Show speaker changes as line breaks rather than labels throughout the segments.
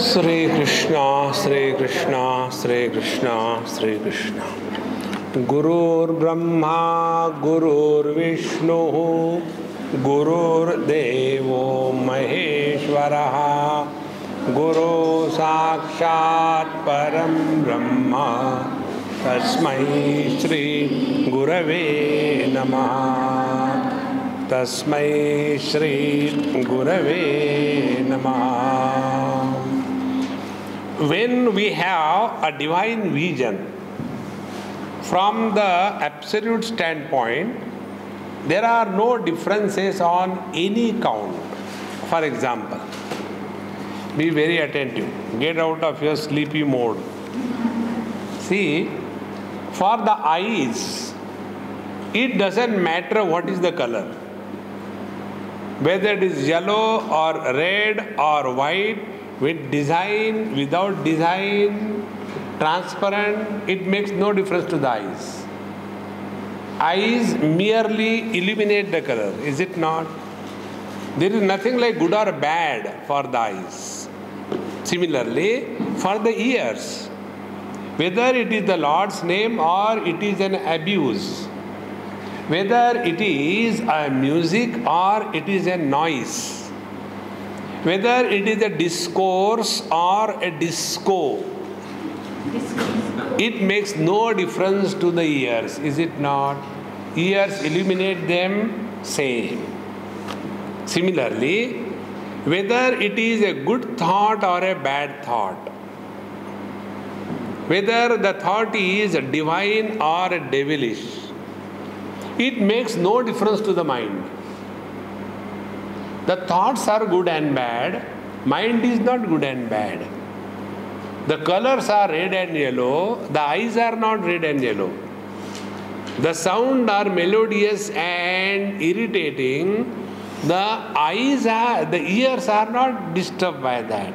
Sri Krishna, Sri Krishna, Sri Krishna, Sri Krishna. Gurur Brahma, Gurur Vishnu, Gurur Devo Maheshwaraha, Guru Sakshat Param Brahma, Tasmai Shri Gurave Namaha, Tasmai Shri Gurave Namaha. When we have a divine vision, from the absolute standpoint, there are no differences on any count. For example, be very attentive. Get out of your sleepy mode. See, for the eyes, it doesn't matter what is the color. Whether it is yellow or red or white, with design, without design, transparent, it makes no difference to the eyes. Eyes merely illuminate the color, is it not? There is nothing like good or bad for the eyes. Similarly, for the ears, whether it is the Lord's name or it is an abuse, whether it is a music or it is a noise, whether it is a discourse or a disco, it makes no difference to the ears, is it not? Ears illuminate them same. Similarly, whether it is a good thought or a bad thought, whether the thought is divine or devilish, it makes no difference to the mind. The thoughts are good and bad, mind is not good and bad. The colors are red and yellow, the eyes are not red and yellow. The sound are melodious and irritating, the ears are not disturbed by that.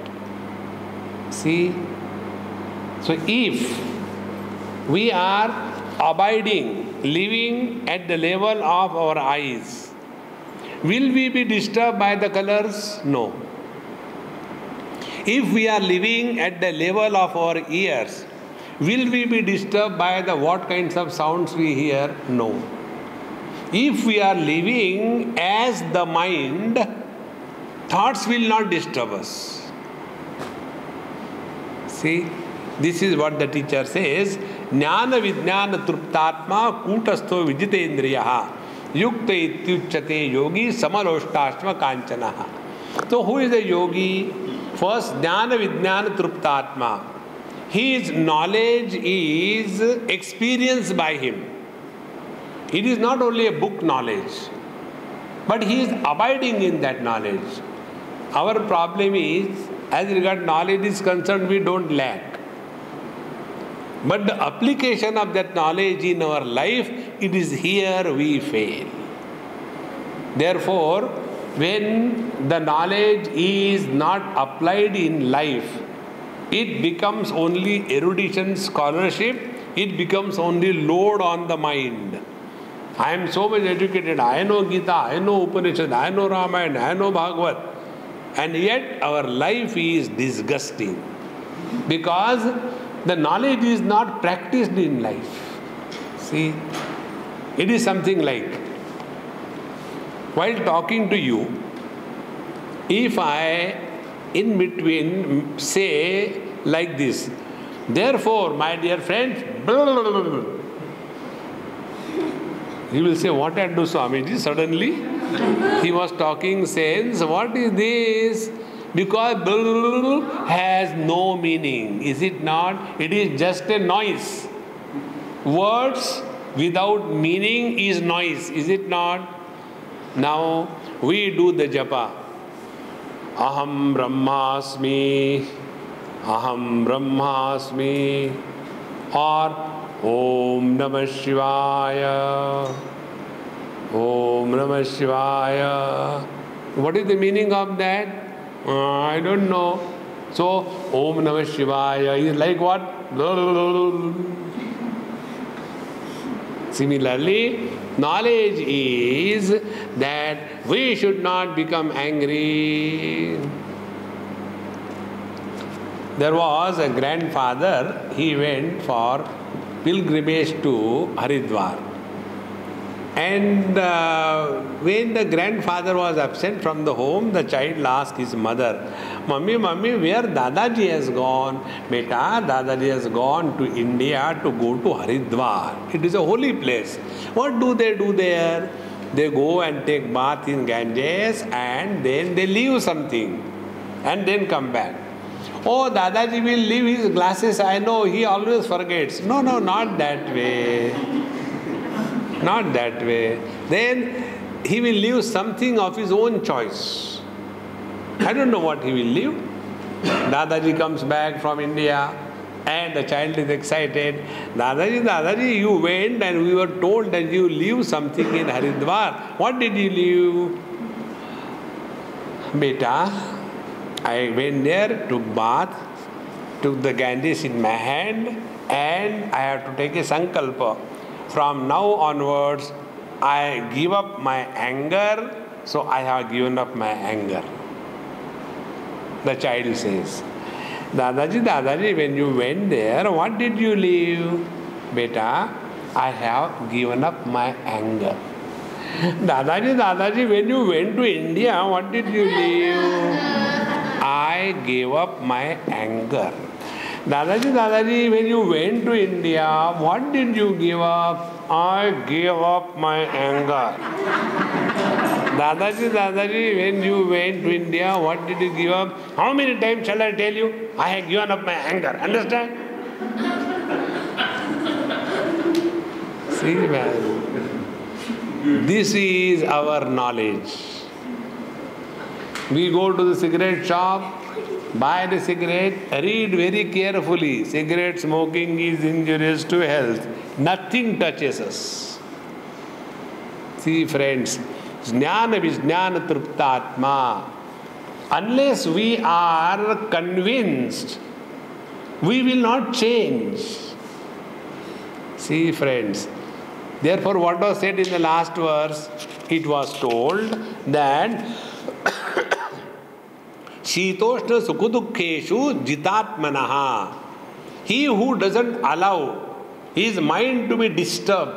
See? So if we are abiding, living at the level of our eyes, will we be disturbed by the colors? No. If we are living at the level of our ears, will we be disturbed by the what kinds of sounds we hear? No. If we are living as the mind, thoughts will not disturb us. See, this is what the teacher says. Jnana vijnana truptatma kutastho vijitendriyaha yukta ityuchyate yogi samaloshtasma kanchanaha. So who is a yogi? First, jnana vijnana truptatma. His knowledge is experienced by him. It is not only a book knowledge, but he is abiding in that knowledge. Our problem is, as regards knowledge is concerned, we don't lack. But the application of that knowledge in our life, it is here we fail. Therefore, when the knowledge is not applied in life, it becomes only erudition, scholarship, it becomes only load on the mind. I am so much educated, I know Gita, I know Upanishad, I know Ramayana, I know Bhagavad, and yet our life is disgusting because the knowledge is not practiced in life. See, it is something like, while talking to you, if I in between say like this, therefore, my dear friends, you will say, what I do, Swamiji? Suddenly, he was talking sense. What is this? Because has no meaning, is it not? It is just a noise. Words without meaning is noise, is it not? Now, we do the japa. Aham Brahmasmi, Aham Brahmasmi, or Om Namah Shivaya, Om Namah Shivaya. What is the meaning of that? I don't know. So, Om Namah Shivaya is like what? Similarly, knowledge is that we should not become angry. There was a grandfather, he went for pilgrimage to Haridwar. And when the grandfather was absent from the home, the child asked his mother, Mummy, where Dadaji has gone? Beta, Dadaji has gone to India to go to Haridwar. It is a holy place. What do they do there? They go and take bath in Ganges and then they leave something and then come back. Oh, Dadaji will leave his glasses. I know, he always forgets. No, not that way. Not that way. Then he will leave something of his own choice. I don't know what he will leave. Dadaji comes back from India and the child is excited. Dadaji, you went and we were told that you leave something in Haridwar. What did you leave? Beta, I went there, took bath, took the Ganges in my hand, and I have to take a sankalpa. From now onwards, I give up my anger, so I have given up my anger. The child says, Dadaji, when you went there, what did you leave? Beta, I have given up my anger. Dadaji, when you went to India, what did you leave? I gave up my anger. Dadaji, when you went to India, what did you give up? I gave up my anger. Dadaji, when you went to India, what did you give up? How many times shall I tell you? I have given up my anger. Understand? See, man. This is our knowledge. We go to the cigarette shop, buy the cigarette, read very carefully. Cigarette smoking is injurious to health. Nothing touches us. See, friends, jnana vijnana truptatma. Unless we are convinced, we will not change. See, friends, therefore what was said in the last verse, it was told that Shitoshna sukhudukkeshu jitatmanaha. He who doesn't allow his mind to be disturbed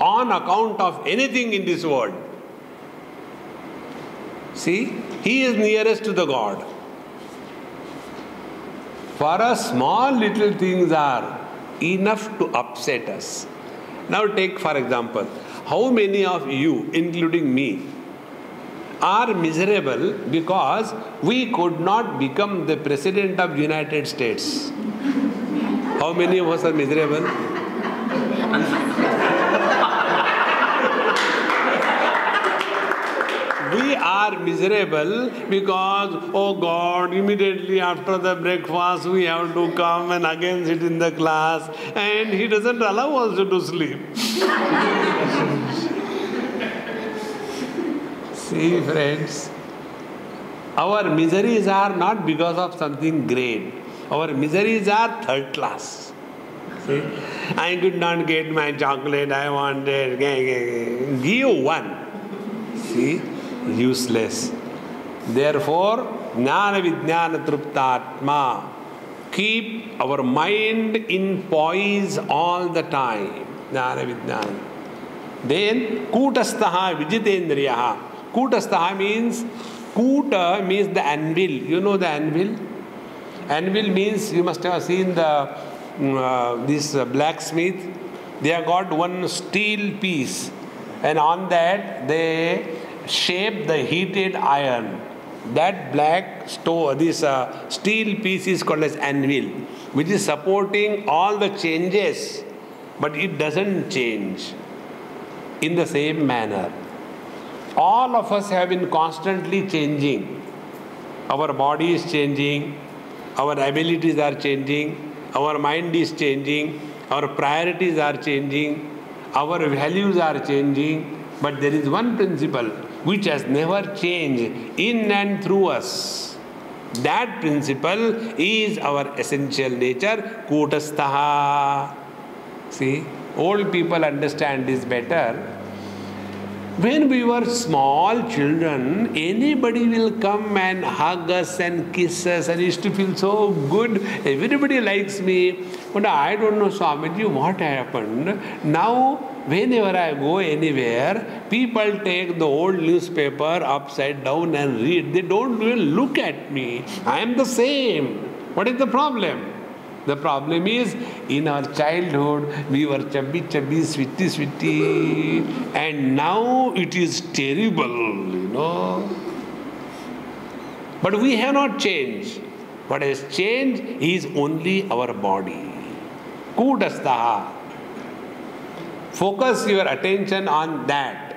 on account of anything in this world. See, he is nearest to the God. For us, small little things are enough to upset us. Now take for example, how many of you, including me, are miserable because we could not become the President of the United States? How many of us are miserable? We are miserable because, oh God, immediately after the breakfast we have to come and again sit in the class, and he doesn't allow us to sleep. See, friends, our miseries are not because of something great. Our miseries are third class. See, I could not get my chocolate I wanted. Give one. See, useless. Therefore, jnana vijnana truptatma. Keep our mind in poise all the time. Jnana vijnana. Then, kutastaha vijitendriyaha. Kutastaha means, kuta means the anvil. You know the anvil? Anvil means, you must have seen this blacksmith. They have got one steel piece, and on that they shape the heated iron. That black stone, this steel piece is called as anvil, which is supporting all the changes, but it doesn't change. In the same manner, all of us have been constantly changing. Our body is changing, our abilities are changing, our mind is changing, our priorities are changing, our values are changing, but there is one principle which has never changed in and through us. That principle is our essential nature, kutastaha. See, old people understand this better. When we were small children, anybody will come and hug us and kiss us, and used to feel so good. Everybody likes me. But I don't know, Swamiji, what happened. Now, whenever I go anywhere, people take the old newspaper upside down and read. They don't even look at me. I am the same. What is the problem? The problem is, in our childhood, we were chubby, chubby, sweetie, sweetie, and now it is terrible. But we have not changed. What has changed is only our body. Kutastaha. Focus your attention on that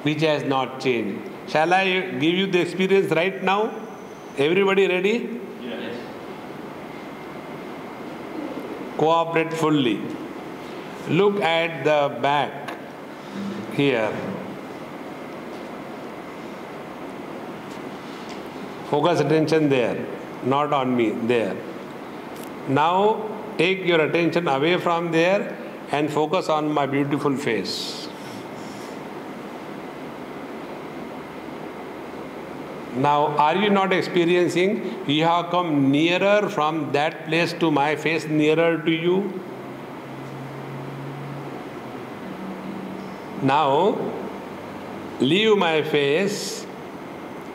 which has not changed. Shall I give you the experience right now? Everybody ready? Cooperate fully. Look at the back here. Focus attention there, not on me, there. Now take your attention away from there and focus on my beautiful face. Now, are you not experiencing? You have come nearer from that place to my face, nearer to you. Now, leave my face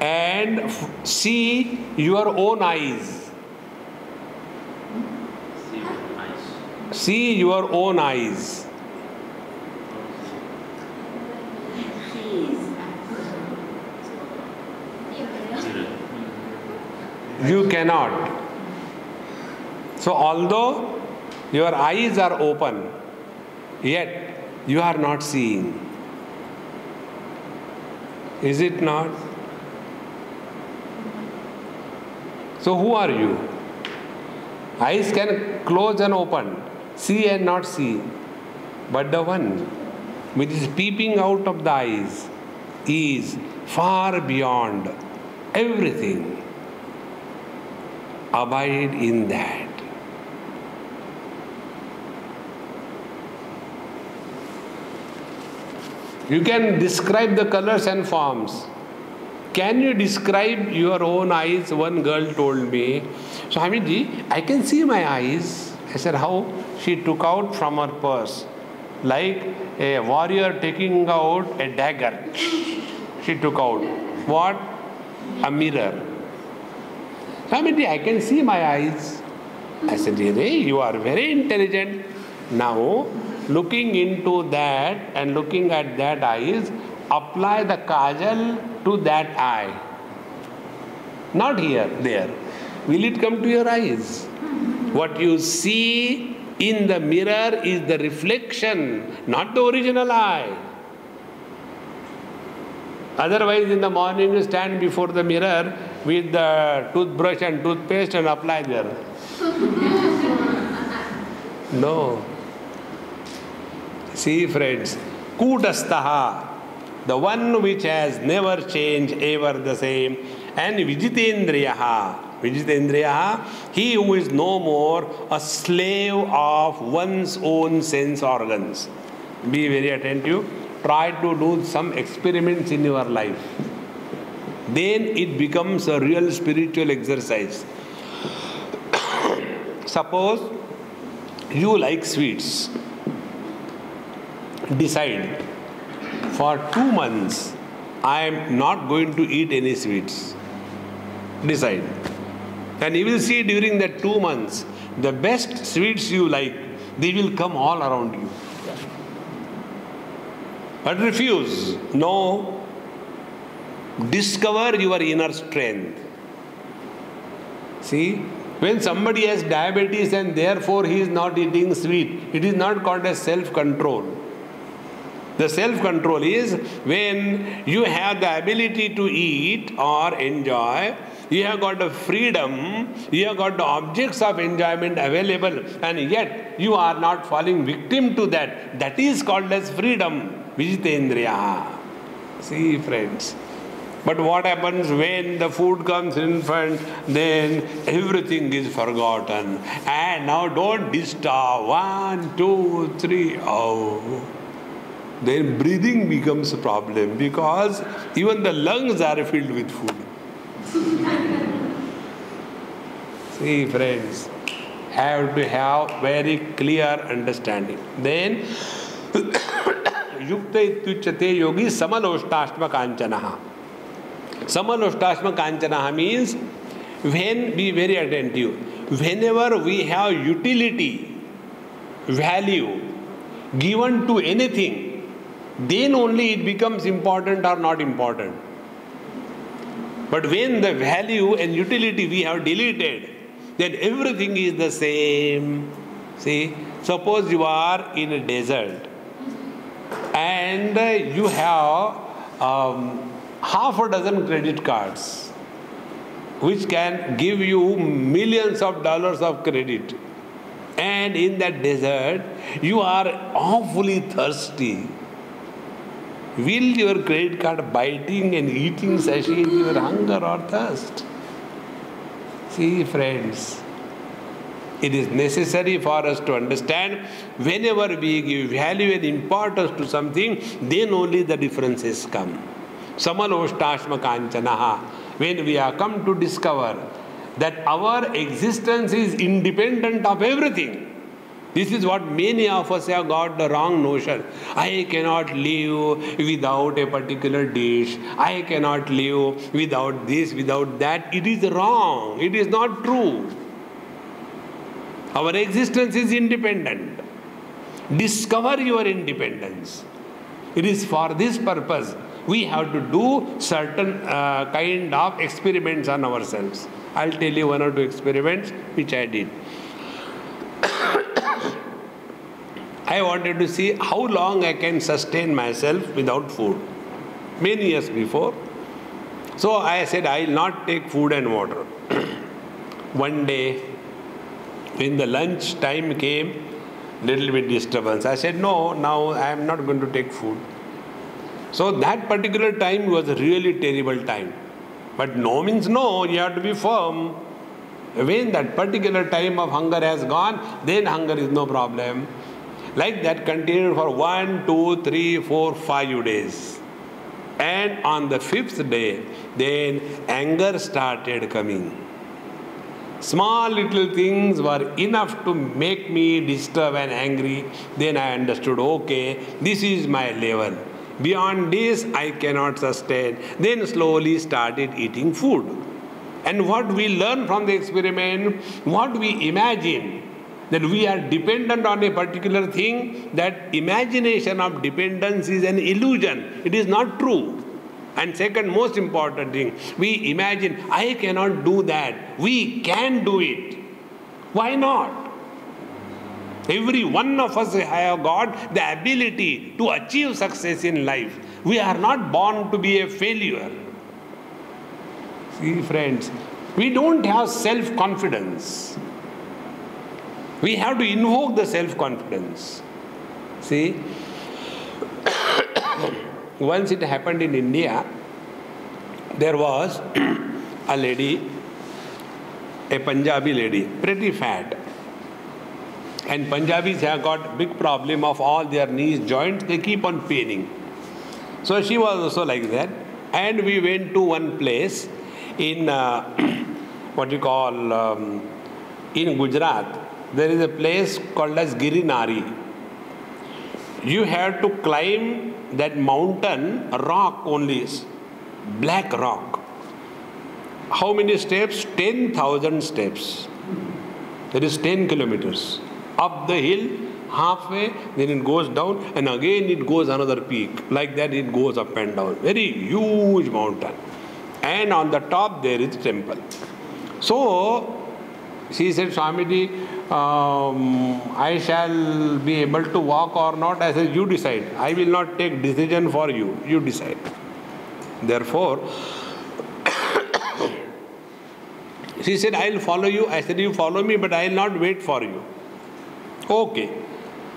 and see your own eyes. See your own eyes. You cannot. So although your eyes are open, yet you are not seeing. Is it not? So who are you? Eyes can close and open, see and not see. But the one which is peeping out of the eyes is far beyond everything. Abide in that. You can describe the colors and forms. Can you describe your own eyes? One girl told me, Swamiji, I can see my eyes. I said, how? She took out from her purse, like a warrior taking out a dagger. She took out. What? A mirror. Swamiji, I can see my eyes. I said, you are very intelligent. Now, looking into that and looking at that eyes, apply the kajal to that eye. Not here, there. Will it come to your eyes? What you see in the mirror is the reflection, not the original eye. Otherwise, in the morning you stand before the mirror with the toothbrush and toothpaste and apply there. No. See, friends, Kutastaha, the one which has never changed, ever the same, and Vijitendriyaha. Vijitendriyaha, he who is no more a slave of one's own sense organs. Be very attentive. Try to do some experiments in your life. Then it becomes a real spiritual exercise. Suppose you like sweets. Decide, for 2 months, I am not going to eat any sweets. Decide. And you will see during that 2 months, the best sweets you like, they will come all around you. But refuse. No. Discover your inner strength. See, when somebody has diabetes and therefore he is not eating sweet, it is not called as self-control. The self-control is when you have the ability to eat or enjoy, you have got the freedom, you have got the objects of enjoyment available, and yet you are not falling victim to that. That is called as freedom. Vijitendriya. See, friends. But what happens when the food comes in front, then everything is forgotten. And now don't disturb. 1, 2, 3. Oh. then breathing becomes a problem because even the lungs are filled with food. See, friends, have to have very clear understanding. Then, yukta ityuchyate yogi samaloshtasma kanchanaha. Samaloshtasma kanchanaha means, be very attentive, whenever we have utility, value given to anything, then only it becomes important or not important. But when the value and utility we have deleted, then everything is the same. See, suppose you are in a desert and you have half a dozen credit cards which can give you millions of dollars of credit. And in that desert, you are awfully thirsty. Will your credit card biting and eating satiate your hunger or thirst? See, friends, it is necessary for us to understand whenever we give value and importance to something, then only the differences come. Samaloshtasma kanchanaha. When we are come to discover that our existence is independent of everything. This is what many of us have got the wrong notion. I cannot live without a particular dish. I cannot live without this, without that. It is wrong. It is not true. Our existence is independent. Discover your independence. It is for this purpose we have to do certain kind of experiments on ourselves. I'll tell you one or two experiments which I did. I wanted to see how long I can sustain myself without food. Many years before. So I said, I will not take food and water. One day, when the lunch time came, little bit disturbance. I said, no, now I am not going to take food. So that particular time was a really terrible time. But no means no, you have to be firm. When that particular time of hunger has gone, then hunger is no problem. Like that continued for 1, 2, 3, 4, 5 days. And on the 5th day, then anger started coming. Small little things were enough to make me disturbed and angry. Then I understood, okay, this is my level. Beyond this, I cannot sustain. Then slowly started eating food. And what we learn from the experiment, what we imagine, that we are dependent on a particular thing, that imagination of dependence is an illusion. It is not true. And second most important thing, we imagine, I cannot do that. We can do it. Why not? Every one of us have got the ability to achieve success in life. We are not born to be a failure. See, friends, we don't have self-confidence. We have to invoke the self-confidence. See, once it happened in India, there was a lady, a Punjabi lady, pretty fat. And Punjabis have got big problem of all their knees, joints, they keep on paining. So she was also like that. And we went to one place in, in Gujarat. There is a place called as Girinari. You have to climb that mountain, rock only, black rock. How many steps? 10,000 steps. That is 10 kilometers. Up the hill, halfway, then it goes down, and again it goes another peak. Like that it goes up and down. Very huge mountain. And on the top there is a temple. So, she said, Swamiji, I shall be able to walk or not. I said, you decide. I will not take decision for you. You decide. Therefore, she said, I will follow you. I said, you follow me, but I will not wait for you. Okay.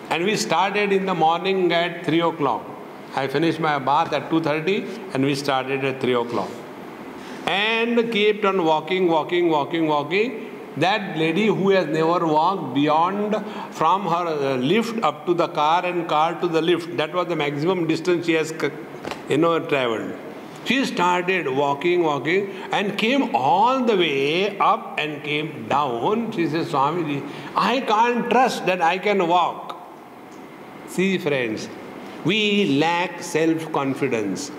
And we started in the morning at 3 o'clock. I finished my bath at 2:30 and we started at 3 o'clock. And kept on walking. That lady who has never walked beyond from her lift up to the car and car to the lift, that was the maximum distance she has traveled. She started walking and came all the way up and came down. She says, Swamiji, I can't trust that I can walk. See friends, we lack self-confidence.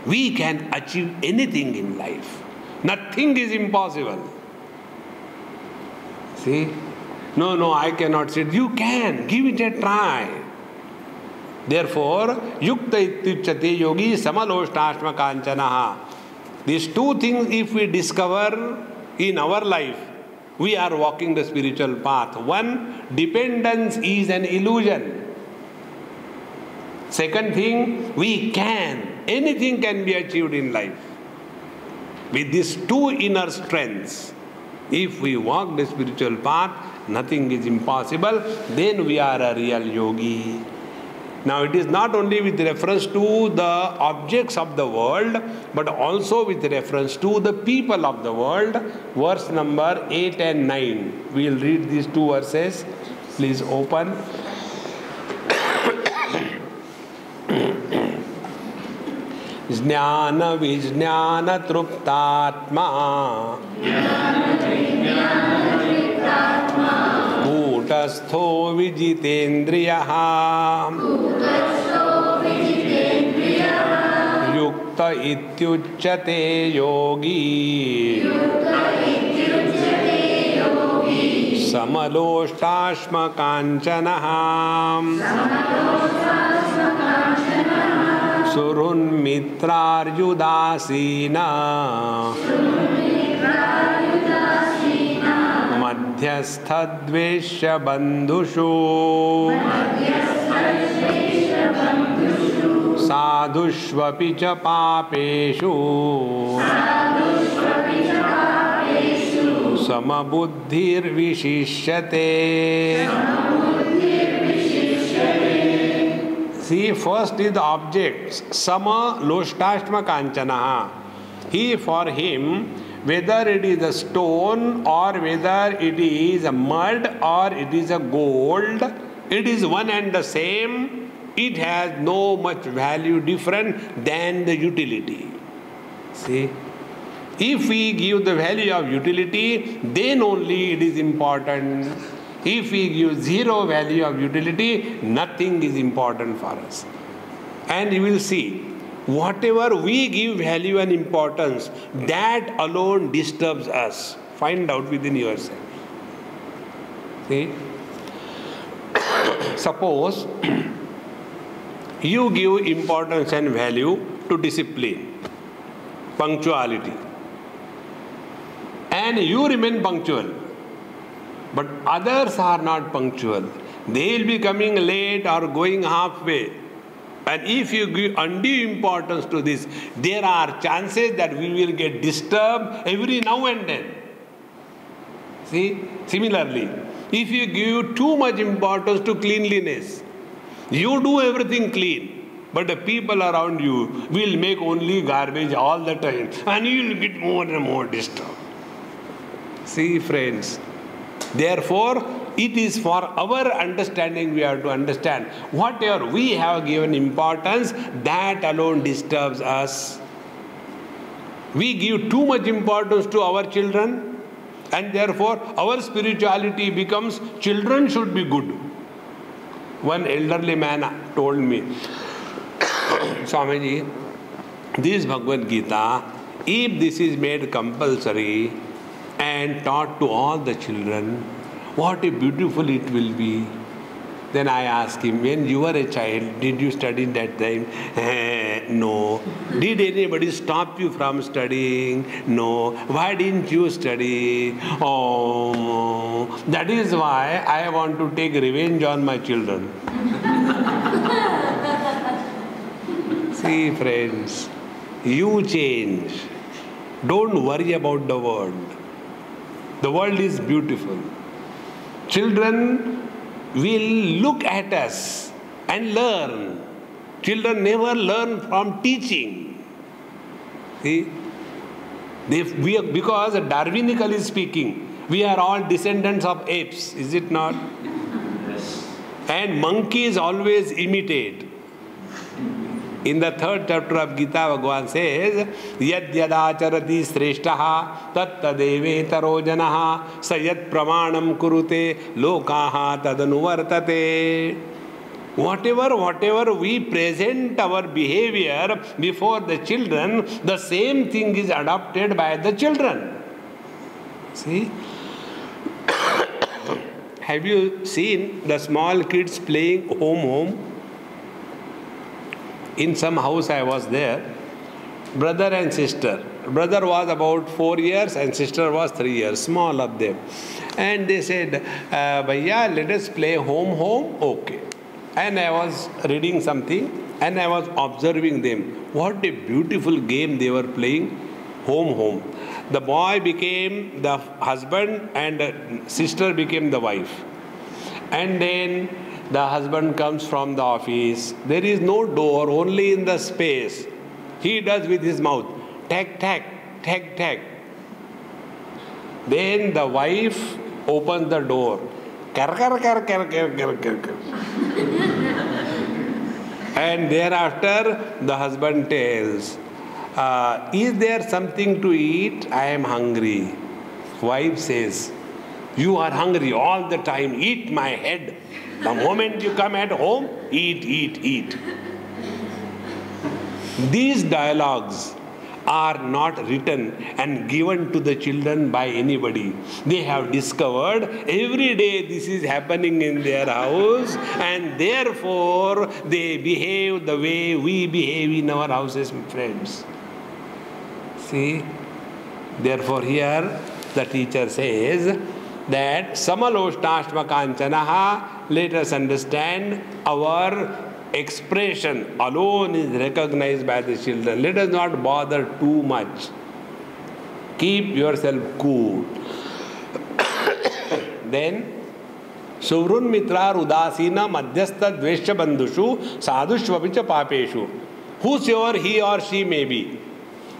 We can achieve anything in life. Nothing is impossible. See? No, I cannot sit. You can. Give it a try. Therefore, yukta ityuchyate yogi samaloshtasma kanchanaha. These two things if we discover in our life, we are walking the spiritual path. One, dependence is an illusion. Second thing, we can. Anything can be achieved in life. With these two inner strengths, if we walk the spiritual path, nothing is impossible. Then we are a real yogi. Now it is not only with reference to the objects of the world, but also with reference to the people of the world. Verse number 8 and 9. We will read these two verses. Please open. Jnana vijnana truptatma Kutastho vijitendriyaha Yukta ityuchyate yogi Samaloshtasma kanchanaha Surun mitraryudasina Madhyasthadvesha bandhushu Sadhushvapi cha papeshu Samabuddhir vishishyate. See, first is the objects. Sama loshtashma kanchanaha. He, for him, whether it is a stone or whether it is a mud or it is a gold, it is one and the same. It has no much value different than the utility. See, if we give the value of utility, then only it is important. If we give zero value of utility, nothing is important for us. And you will see, whatever we give value and importance, that alone disturbs us. Find out within yourself. See? Suppose you give importance and value to discipline, punctuality, and you remain punctual. But others are not punctual. They will be coming late or going halfway. And if you give undue importance to this, there are chances that we will get disturbed every now and then. See? Similarly, if you give too much importance to cleanliness, you do everything clean, but the people around you will make only garbage all the time, and you will get more and more disturbed. See, friends, therefore, it is for our understanding we have to understand. Whatever we have given importance, that alone disturbs us. We give too much importance to our children, and therefore our spirituality becomes children should be good. One elderly man told me, Swamiji, this Bhagavad Gita, if this is made compulsory and taught to all the children, what a beautiful it will be. Then I asked him, when you were a child, did you study that time? No. Did anybody stop you from studying? No. Why didn't you study? Oh, that is why I want to take revenge on my children. See, friends, you change. Don't worry about the world. The world is beautiful. Children will look at us and learn. Children never learn from teaching. See? Because Darwinically speaking, We are all descendants of apes, is it not? And monkeys always imitate. In the 3rd chapter of Gita, Bhagavan says, Yad yadacharati sreshtaha tat tadevetaro janaha sayat pramanam kurute lokaha tadanuvartate. Whatever we present our behavior before the children, the same thing is adopted by the children. See? Have you seen the small kids playing home? In some house I was there, brother and sister. Brother was about 4 years and sister was 3 years, small of them. And they said, Bhaiya, let us play home. Okay. And I was reading something and I was observing them. What a beautiful game they were playing, home. The boy became the husband and the sister became the wife. And then the husband comes from the office. There is no door, only in the space. He does with his mouth, tag. Then the wife opens the door. And thereafter the husband tells, is there something to eat? I am hungry. Wife says, you are hungry all the time. Eat my head. The moment you come at home, eat. These dialogues are not written and given to the children by anybody. They have discovered every day this is happening in their house, and therefore they behave the way we behave in our houses, friends. See? Therefore here the teacher says that Samaloshtashtmakanchanaha, let us understand our expression alone is recognized by the children. Let us not bother too much. Keep yourself cool. Then, Suvrun Mitra Udasina Madhyastha Dvesha Bandhushu Sadhushvapicha Papeshu. Whosoever he or she may be,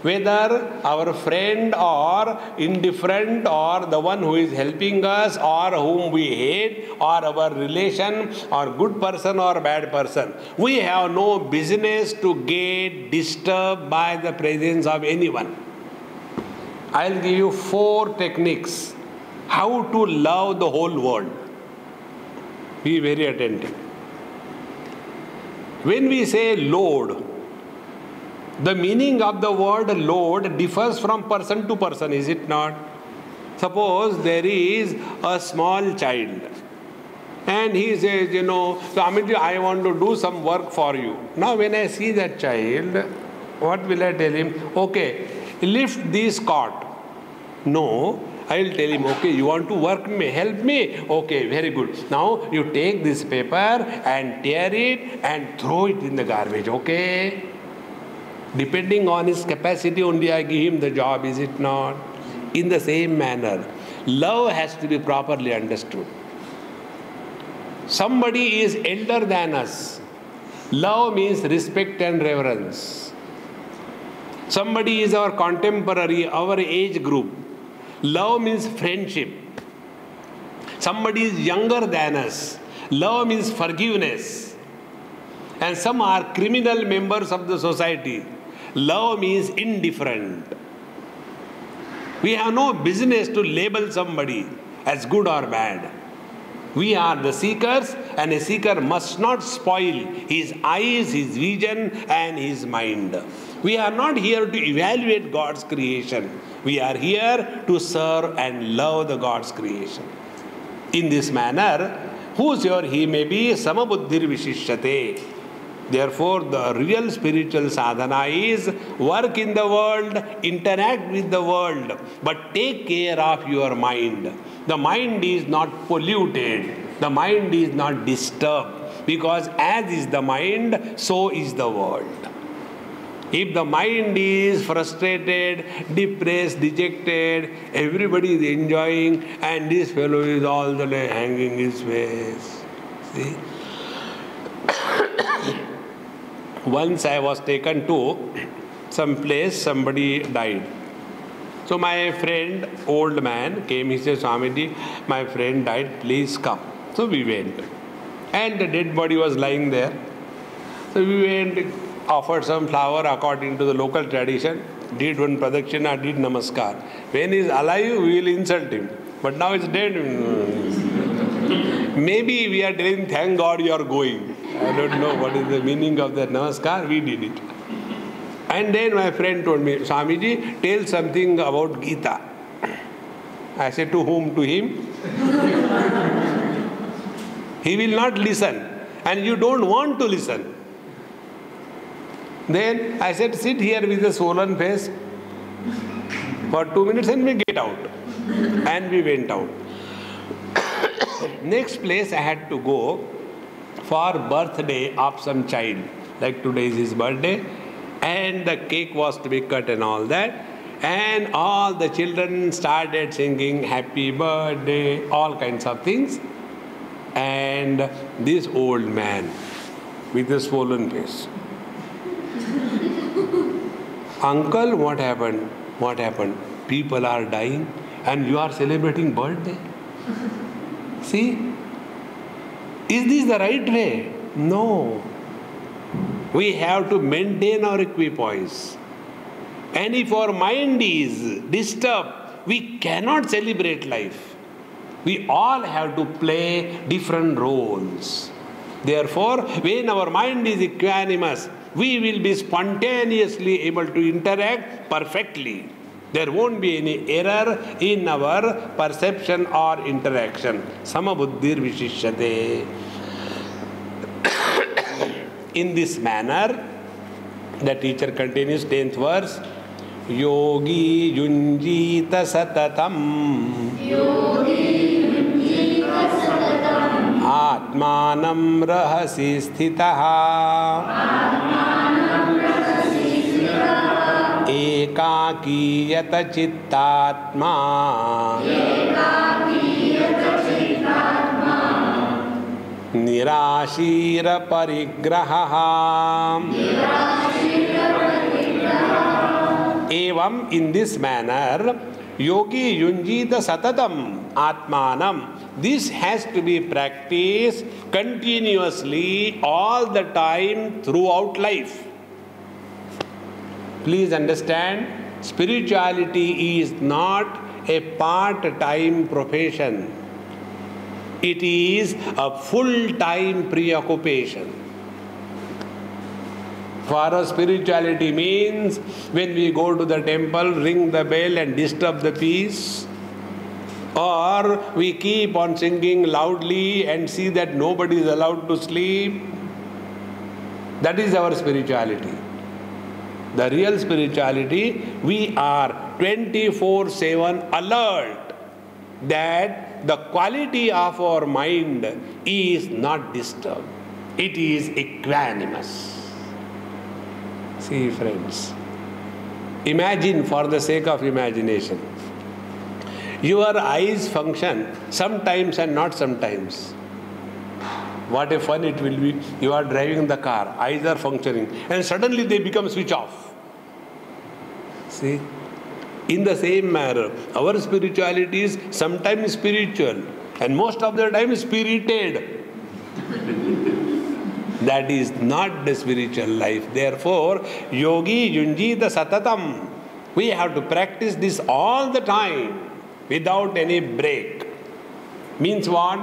whether our friend or indifferent or the one who is helping us or whom we hate or our relation or good person or bad person, we have no business to get disturbed by the presence of anyone. I'll give you 4 techniques how to love the whole world. Be very attentive. When we say Lord, the meaning of the word Lord differs from person to person, is it not? Suppose there is a small child and he says, Swamiji, I want to do some work for you. Now when I see that child, what will I tell him? Okay, lift this cot. No, I will tell him, okay, you want to work me, help me? Okay, very good. Now you take this paper and tear it and throw it in the garbage, okay? Depending on his capacity only I give him the job, is it not? In the same manner, love has to be properly understood. Somebody is elder than us. Love means respect and reverence. Somebody is our contemporary, our age group. Love means friendship. Somebody is younger than us. Love means forgiveness. And some are criminal members of the society. Love means indifferent. We have no business to label somebody as good or bad. We are the seekers, and a seeker must not spoil his eyes, his vision, and his mind. We are not here to evaluate God's creation. We are here to serve and love the God's creation. In this manner, whosoever he may be, samabuddhir vishishyate. Therefore, the real spiritual sadhana is work in the world, interact with the world, but take care of your mind. The mind is not polluted. The mind is not disturbed. Because as is the mind, so is the world. If the mind is frustrated, depressed, dejected, everybody is enjoying, and this fellow is all the day hanging his face. See? Once I was taken to some place, somebody died. So my friend, old man, came. He said, Swamiji, my friend died, please come. So we went. And the dead body was lying there. So we went, offered some flower according to the local tradition, did one pradakshina, did namaskar. When he is alive, we will insult him. But now it's dead. Maybe we are telling, thank God you are going. I don't know what is the meaning of that namaskar. We did it. And then my friend told me, Swamiji, tell something about Gita. I said, to whom? To him? He will not listen. And you don't want to listen. Then I said, sit here with a swollen face for 2 minutes and we get out. And we went out. Next place I had to go for birthday of some child. Like today is his birthday. And the cake was to be cut and all that. And all the children started singing happy birthday, all kinds of things. And this old man with a swollen face. Uncle, what happened? What happened? People are dying and you are celebrating birthday. See? Is this the right way? No. We have to maintain our equipoise. And if our mind is disturbed, we cannot celebrate life. We all have to play different roles. Therefore, when our mind is equanimous, we will be spontaneously able to interact perfectly. There won't be any error in our perception or interaction. Samabuddhir vishishyate. In this manner, the teacher continues, 10th verse. Yogi yunjita satatam. Yogi yunjita satatam. Atmanam rahasi sthitaha. Atmanam rahasi sthitaha. Ekakiyata chittatma. Ekakiyata chittatma. Nirashira parigraha. Evam, in this manner, yogi yunjita satatam atmanam. This has to be practiced continuously all the time throughout life. Please understand, spirituality is not a part-time profession. It is a full-time preoccupation. For us, spirituality means when we go to the temple, ring the bell and disturb the peace. Or we keep on singing loudly and see that nobody is allowed to sleep. That is our spirituality. The real spirituality, we are 24/7 alert that the quality of our mind is not disturbed. It is equanimous. See, friends, imagine, for the sake of imagination, your eyes function sometimes and not sometimes. What a fun it will be. You are driving the car, eyes are functioning, and suddenly they become switch off. See? In the same manner, our spirituality is sometimes spiritual and most of the time spirited. That is not the spiritual life. Therefore, yogi yunjita satatam. We have to practice this all the time without any break. Means what?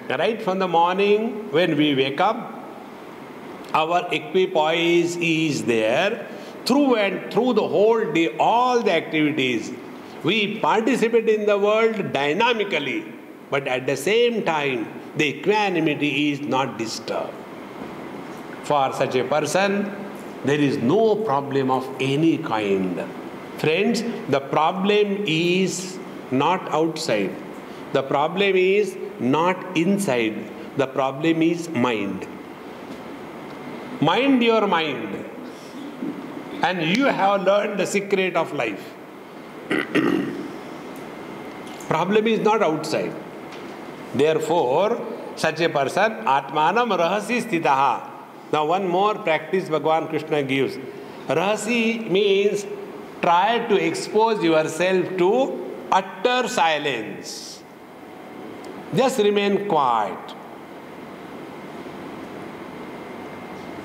Right from the morning when we wake up, our equipoise is there. Through and through the whole day, all the activities, we participate in the world dynamically, but at the same time, the equanimity is not disturbed. For such a person, there is no problem of any kind. Friends, the problem is not outside. The problem is not inside. The problem is mind. Mind your mind. And you have learned the secret of life. Problem is not outside. Therefore, such a person, Atmanam Rahasi Sthitaha. Now one more practice Bhagavan Krishna gives. Rahasi means try to expose yourself to utter silence. Just remain quiet.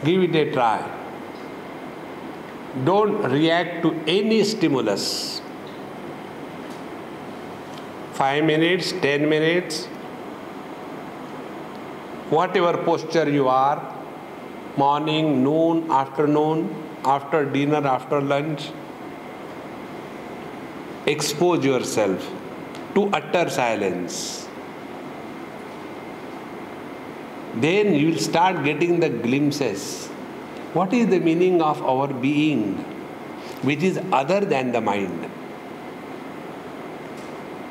Give it a try. Don't react to any stimulus. 5 minutes, 10 minutes, whatever posture you are, morning, noon, afternoon, after dinner, after lunch, expose yourself to utter silence. Then you will start getting the glimpses. What is the meaning of our being, which is other than the mind?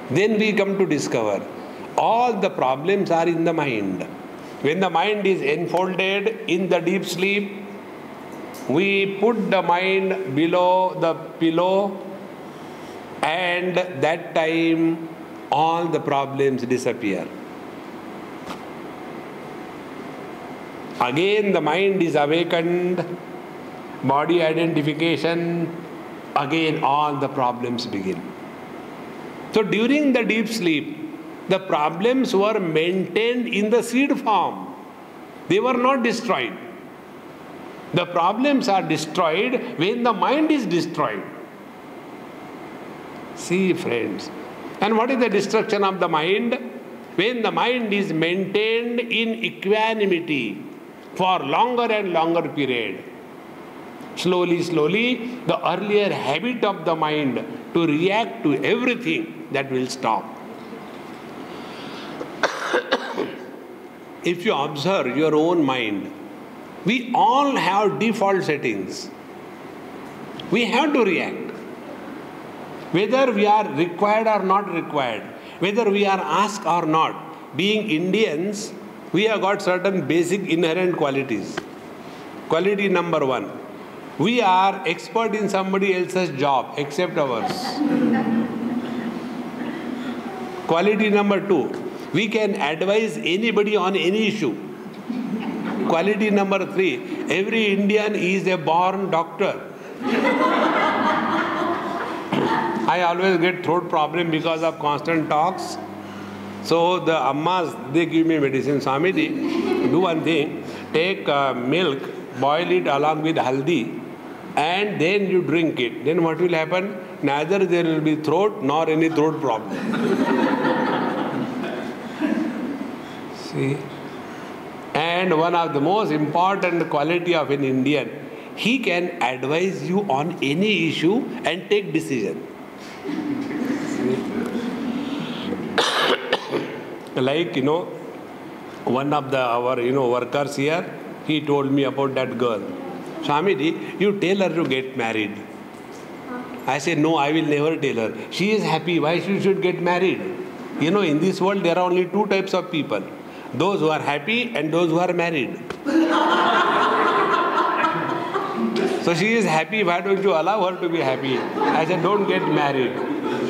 Then we come to discover all the problems are in the mind. When the mind is enfolded in the deep sleep, we put the mind below the pillow, and that time all the problems disappear. Again the mind is awakened, body identification, again all the problems begin. So during the deep sleep, the problems were maintained in the seed form. They were not destroyed. The problems are destroyed when the mind is destroyed. See, friends. And what is the destruction of the mind? When the mind is maintained in equanimity for longer and longer period. Slowly, slowly, the earlier habit of the mind to react to everything, that will stop. If you observe your own mind, we all have default settings. We have to react. Whether we are required or not required, whether we are asked or not, being Indians, we have got certain basic inherent qualities. Quality number 1, we are expert in somebody else's job except ours. Quality number 2, we can advise anybody on any issue. Quality number 3, every Indian is a born doctor. I always get throat problem because of constant talks. So the ammas, they give me medicine. Swami, do one thing, take milk, boil it along with haldi, and then you drink it. Then what will happen? Neither there will be throat nor any throat problem. See? And one of the most important quality of an Indian, he can advise you on any issue and take decision. Like, one of our workers here, he told me about that girl. Swamiji, you tell her to get married. I said, no, I will never tell her. She is happy. Why she should get married? In this world, there are only 2 types of people. Those who are happy and those who are married. So she is happy. Why don't you allow her to be happy? I said, don't get married.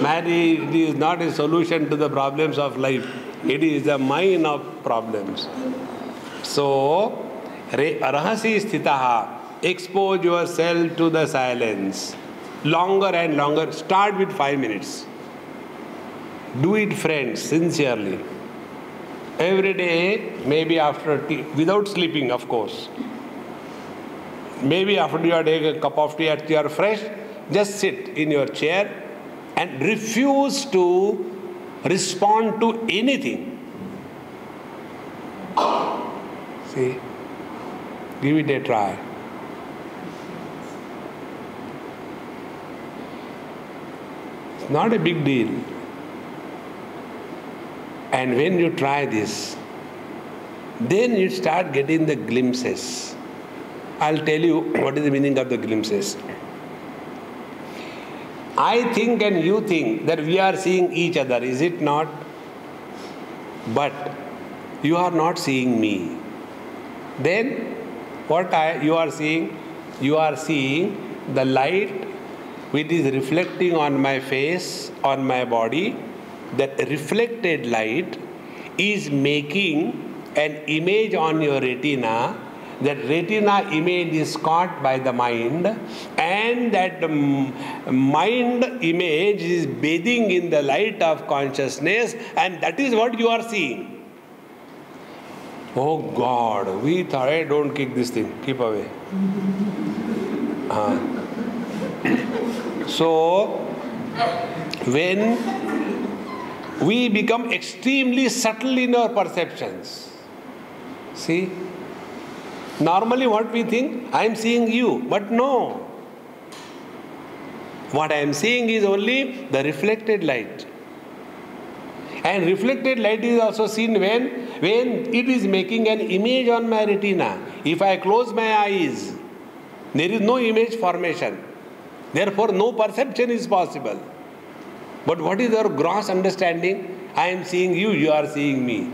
Marriage is not a solution to the problems of life. It is a mine of problems. So, rahasi sthitaha, expose yourself to the silence. Longer and longer. Start with 5 minutes. Do it, friends, sincerely. Every day, maybe after tea, without sleeping, of course. Maybe after you are taking a cup of tea and you are fresh, just sit in your chair and refuse to respond to anything. See? Give it a try. It's not a big deal. And when you try this, then you start getting the glimpses. I'll tell you what is the meaning of the glimpses. I think and you think that we are seeing each other, is it not? But you are not seeing me. Then what you are seeing? You are seeing the light which is reflecting on my face, on my body. That reflected light is making an image on your retina that retina image is caught by the mind, and that mind image is bathing in the light of consciousness, and that is what you are seeing. Oh God, we thought, hey, don't kick this thing, keep away. So, when we become extremely subtle in our perceptions, see, normally what we think, I am seeing you, but no. What I am seeing is only the reflected light. And reflected light is also seen when it is making an image on my retina. If I close my eyes, there is no image formation. Therefore, no perception is possible. But what is our gross understanding? I am seeing you, you are seeing me.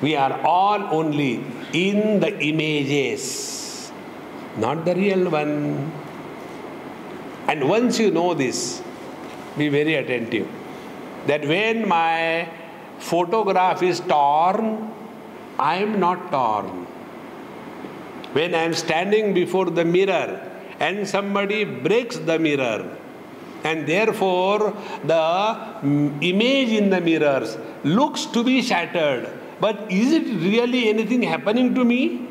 We are all only in the images, not the real one. And once you know this, be very attentive, that when my photograph is torn, I am not torn. When I am standing before the mirror and somebody breaks the mirror, and therefore the image in the mirrors looks to be shattered, but is it really anything happening to me?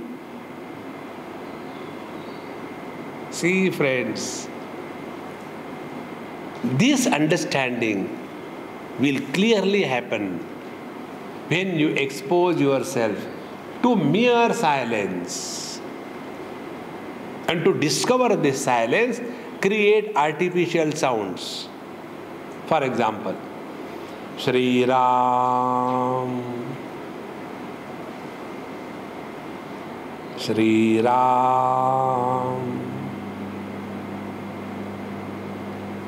See, friends, this understanding will clearly happen when you expose yourself to mere silence. And to discover this silence, create artificial sounds. For example, Shri Ram, Shri Ram.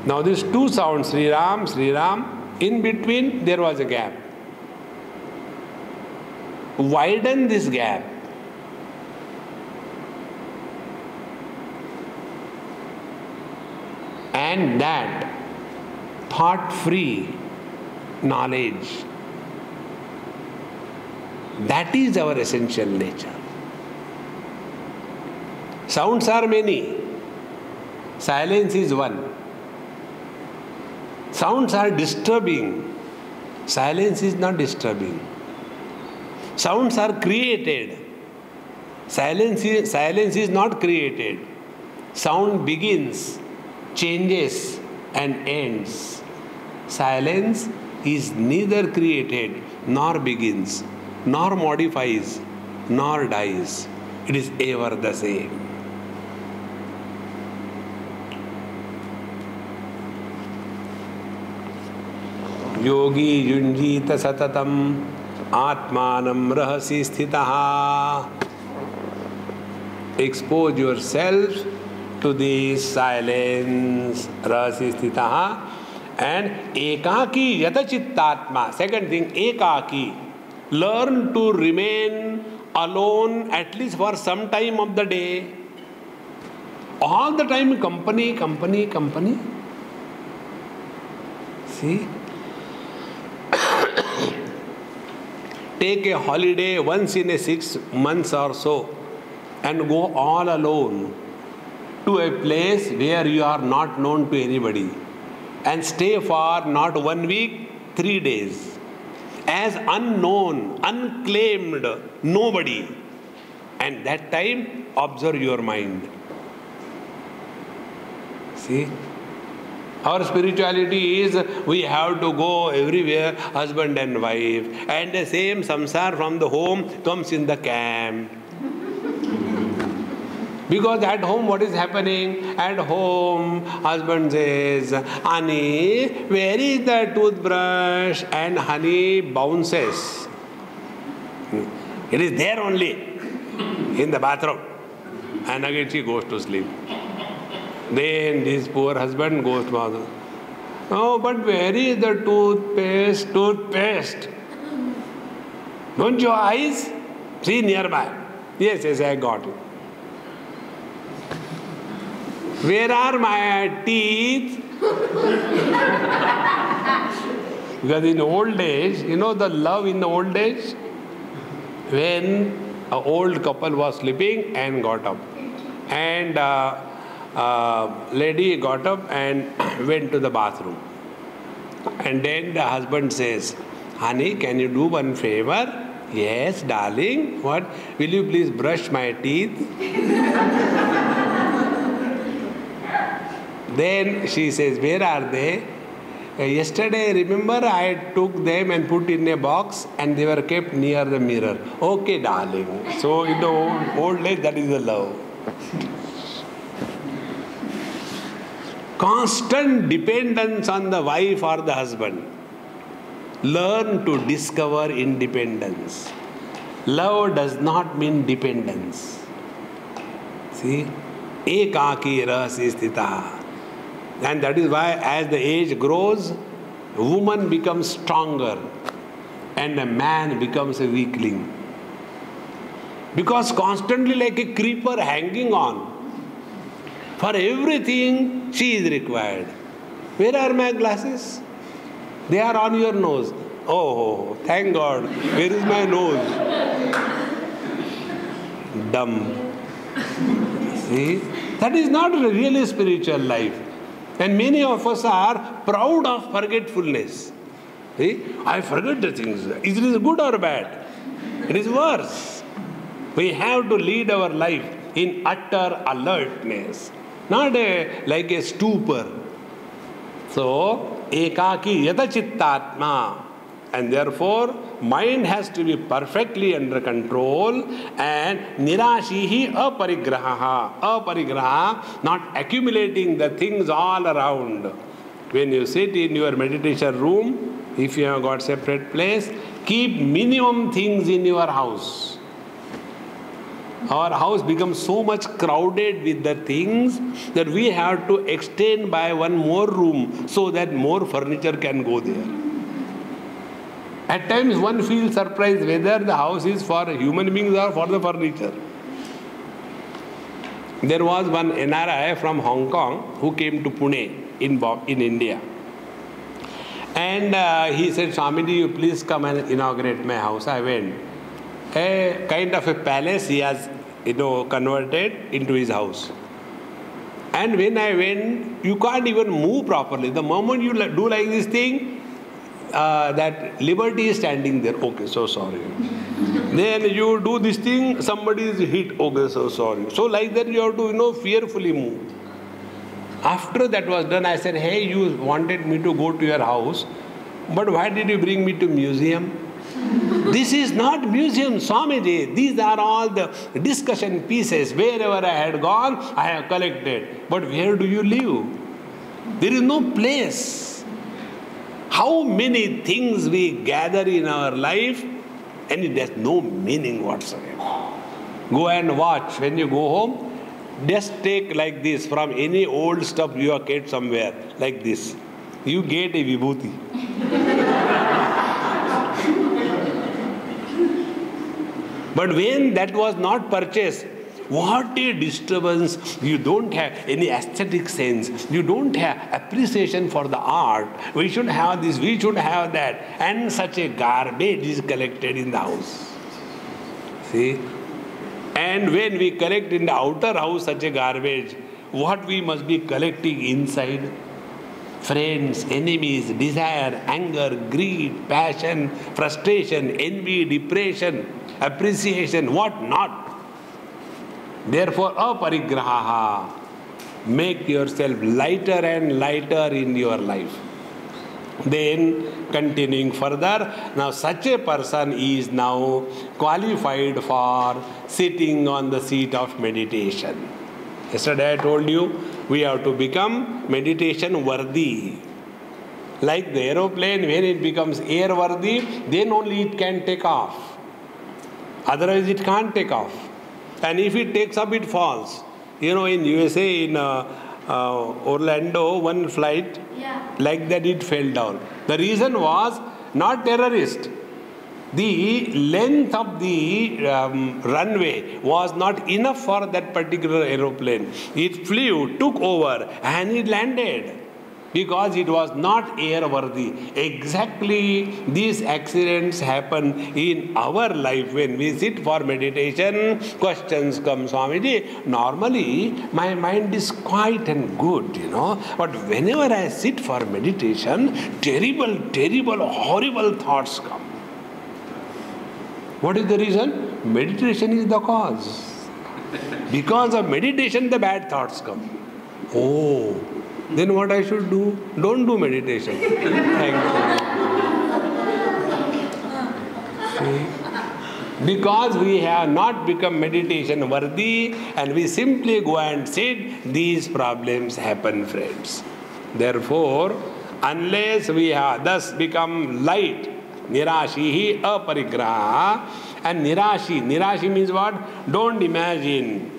Now these two sounds, Sri Ram, in between there was a gap. Widen this gap. And that thought-free knowledge, that is our essential nature. Sounds are many. Silence is one. Sounds are disturbing. Silence is not disturbing. Sounds are created. Silence is not created. Sound begins, changes, and ends. Silence is neither created, nor begins, nor modifies, nor dies. It is ever the same. Yogi yunjita satatam atmanam rahasi sthitaha. Expose yourself to this silence, rahasi sthitaha, and ekaki yata chittatma. Second thing, ekaki. Learn to remain alone at least for some time of the day. All the time company. See? Take a holiday once in a 6 months or so and go all alone to a place where you are not known to anybody, and stay for not 1 week, 3 days as unknown, unclaimed nobody, and that time observe your mind. See? Our spirituality is we have to go everywhere, husband and wife, and the same samsar from the home comes in the camp. Because at home what is happening? At home, husband says, honey, where is the toothbrush? And honey bounces. It is there only, in the bathroom. And again she goes to sleep. Then this poor husband goes to mother. Oh, but where is the toothpaste? Toothpaste. Don't your eyes see nearby? Yes, I got it. Where are my teeth? Because in old age, you know the love in the old age? When An old couple was sleeping and got up. And lady got up and went to the bathroom. And then the husband says, honey, can you do one favor? Yes, darling. What? Will you please brush my teeth? Then she says, where are they? Yesterday, remember, I took them and put in a box and they were kept near the mirror. Okay, darling. So in the old age, that is the love. Constant dependence on the wife or the husband. Learn to discover independence. Love does not mean dependence. See? Ekaki rasi sthita. And that is why as the age grows, woman becomes stronger and a man becomes a weakling. Because constantly like a creeper hanging on. For everything she is required. Where are my glasses? They are on your nose. Oh, thank God. Where is my nose? Dumb. See? That is not a really spiritual life. And many of us are proud of forgetfulness. See? I forget the things. Is it good or bad? It is worse. We have to lead our life in utter alertness. Not like a stupor. So, ekaki yata chittatma. And therefore, mind has to be perfectly under control and nirashihi aparigraha. Aparigraha, not accumulating the things all around. When you sit in your meditation room, if you have got separate place, keep minimum things in your house. Our house becomes so much crowded with the things that we have to extend by one more room so that more furniture can go there. At times one feels surprised whether the house is for human beings or for the furniture. There was one NRI from Hong Kong who came to Pune in India. And he said, Swami, you please come and inaugurate my house. I went. A kind of a palace he has, converted into his house. And when I went, you can't even move properly. The moment you do like this thing, that liberty is standing there. Okay, so sorry. Then you do this thing, somebody is hit. Okay, so sorry. So like that you have to, fearfully move. After that was done, I said, hey, you wanted me to go to your house, but why did you bring me to museum? This is not museum, Swamiji. These are all the discussion pieces. Wherever I had gone, I have collected. But where do you live? There is no place. How many things we gather in our life and it has no meaning whatsoever. Go and watch. When you go home, just take like this from any old stuff you have kept somewhere, like this. You get a vibhuti. But when that was not purchased, what a disturbance. You don't have any aesthetic sense. You don't have appreciation for the art. We should have this, we should have that. And such a garbage is collected in the house. See? And when we collect in the outer house such a garbage, what we must be collecting inside? Friends, enemies, desire, anger, greed, passion, frustration, envy, depression, appreciation, what not. Therefore, aparigraha. Make yourself lighter and lighter in your life. Then, continuing further, now such a person is now qualified for sitting on the seat of meditation. Yesterday I told you, we have to become meditation worthy. Like the aeroplane, when it becomes airworthy, then only it can take off. Otherwise it can't take off. And if it takes up, it falls. In USA, in Orlando, one flight, like that it fell down. The reason was not terrorist. The length of the runway was not enough for that particular aeroplane. It flew, took over, and it landed. because it was not airworthy. Exactly these accidents happen in our life when we sit for meditation. Questions come, Swamiji. Normally, my mind is quiet and good, but whenever I sit for meditation, terrible, horrible thoughts come. What is the reason? Meditation is the cause. Because of meditation, the bad thoughts come. Oh, then what I should do? Don't do meditation. Thank you. See? Because we have not become meditation worthy and we simply go and sit, these problems happen, friends. Therefore, unless we have thus become light, nirashihi aparigraha, and nirashi means what? Don't imagine.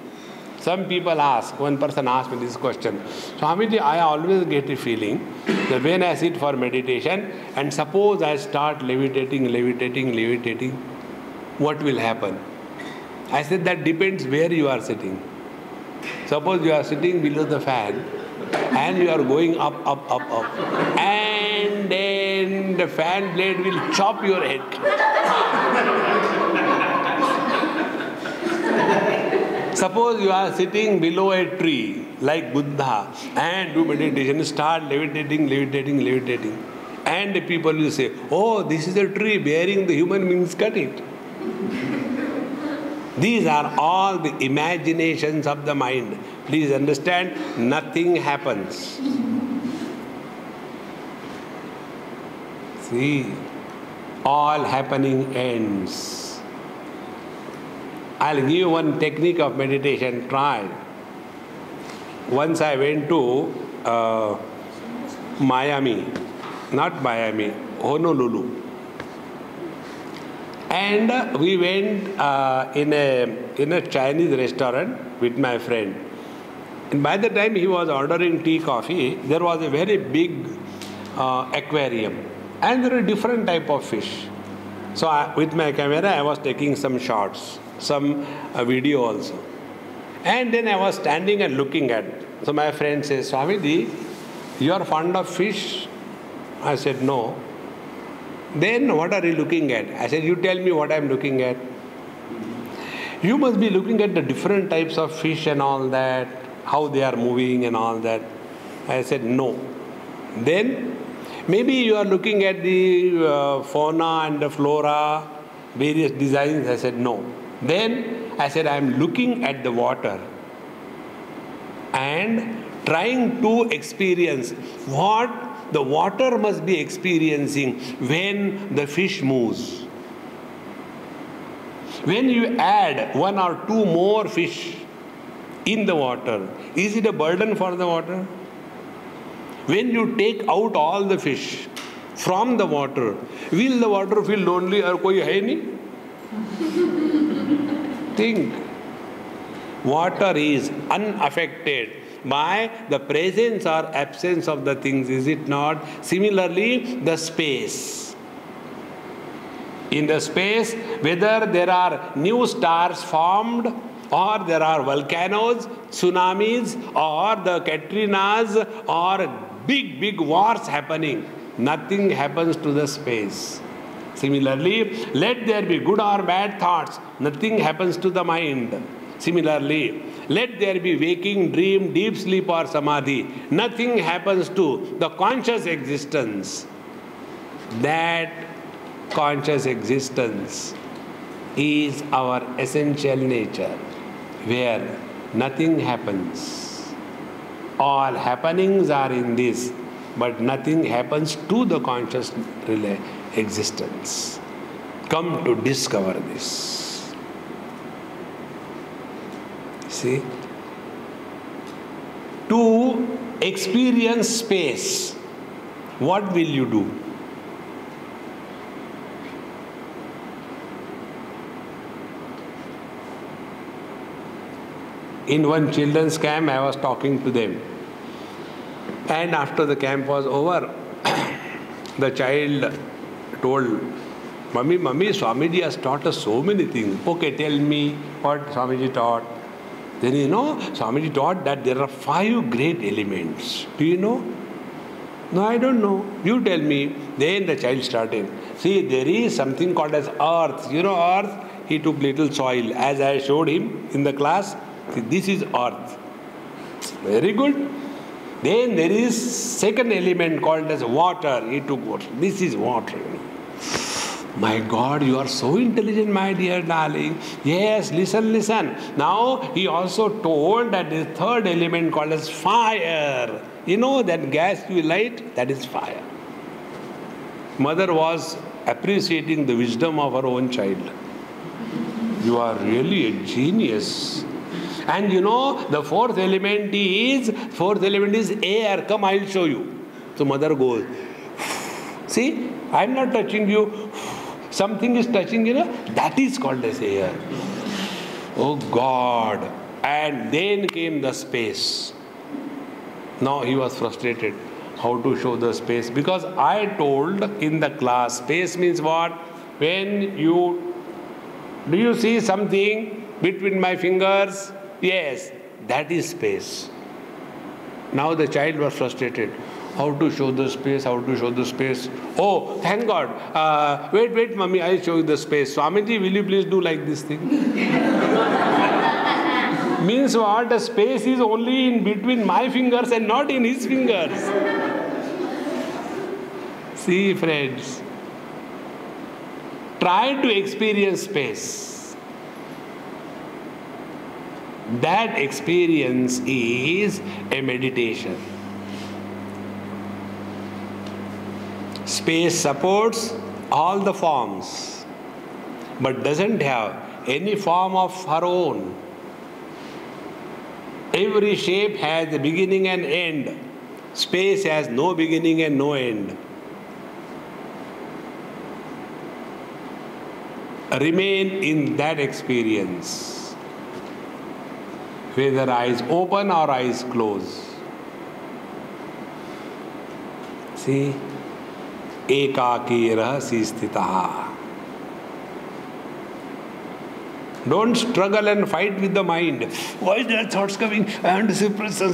Some people ask, one person asked me this question, Swamiji, I always get a feeling that when I sit for meditation and suppose I start levitating, what will happen? I said that depends where you are sitting. Suppose you are sitting below the fan and you are going up, and then the fan blade will chop your head. Suppose you are sitting below a tree like Buddha and do meditation, start levitating, and the people will say, oh, this is a tree bearing the human beings, cut it. These are all the imaginations of the mind. Please understand, nothing happens. See, all happening ends. I'll give you one technique of meditation. Try. Once I went to Honolulu. And we went in a Chinese restaurant with my friend. And by the time he was ordering tea, coffee, there was a very big aquarium. And there were different type of fish. So with my camera, I was taking some shots, some video also. And then I was standing and looking at it. So my friend says, Swamiji, you are fond of fish? I said, no. Then what are you looking at? I said, you tell me what I am looking at. You must be looking at the different types of fish and all that, how they are moving and all that. I said, no. Then maybe you are looking at the fauna and the flora, various designs. I said, no. Then I said, I am looking at the water and trying to experience what the water must be experiencing when the fish moves. When you add one or two more fish in the water, is it a burden for the water? When you take out all the fish from the water, will the water feel lonely or koi hai nahi? Think. Water is unaffected by the presence or absence of the things, is it not? Similarly, the space. In the space, whether there are new stars formed, or there are volcanoes, tsunamis, or the Katrinas, or big wars happening, nothing happens to the space. Similarly, let there be good or bad thoughts, nothing happens to the mind. Similarly, let there be waking, dream, deep sleep or samadhi, nothing happens to the conscious existence. That conscious existence is our essential nature, where nothing happens. All happenings are in this, but nothing happens to the conscious existence. Come to discover this. See? To experience space, what will you do? In one children's camp, I was talking to them. And after the camp was over, the child told, Mummy, Swamiji has taught us so many things. Okay, tell me what Swamiji taught. Then Swamiji taught that there are 5 great elements. Do you know? No, I don't know. You tell me. Then the child started. See, there is something called as earth. You know earth? He took little soil. As I showed him in the class, see, this is earth. Very good. Then there is second element called as water. He took water. This is water. My God, you are so intelligent, my dear darling. Yes, listen, listen. Now, he also told that the third element called as fire. You know that gas you light? That is fire. Mother was appreciating the wisdom of her own child. You are really a genius. And you know, the fourth element is air. Come, I'll show you. So mother goes. See, I'm not touching you. Something is touching you. That is called as air. Oh God. And then came the space. Now he was frustrated. How to show the space? Because I told in the class, space means what? When do you see something between my fingers? Yes, that is space. Now the child was frustrated. How to show the space? How to show the space? Oh, thank God. Wait, Mummy, I'll show you the space. Swamiji, will you please do like this thing? Means what? The space is only in between my fingers and not in his fingers. See, friends. Try to experience space. That experience is a meditation. Space supports all the forms, but doesn't have any form of her own. Every shape has a beginning and end. Space has no beginning and no end. Remain in that experience, whether eyes open or eyes close. See? Ekaki rahasi sthitaha. Don't struggle and fight with the mind. Why is there thoughts coming? And suppression.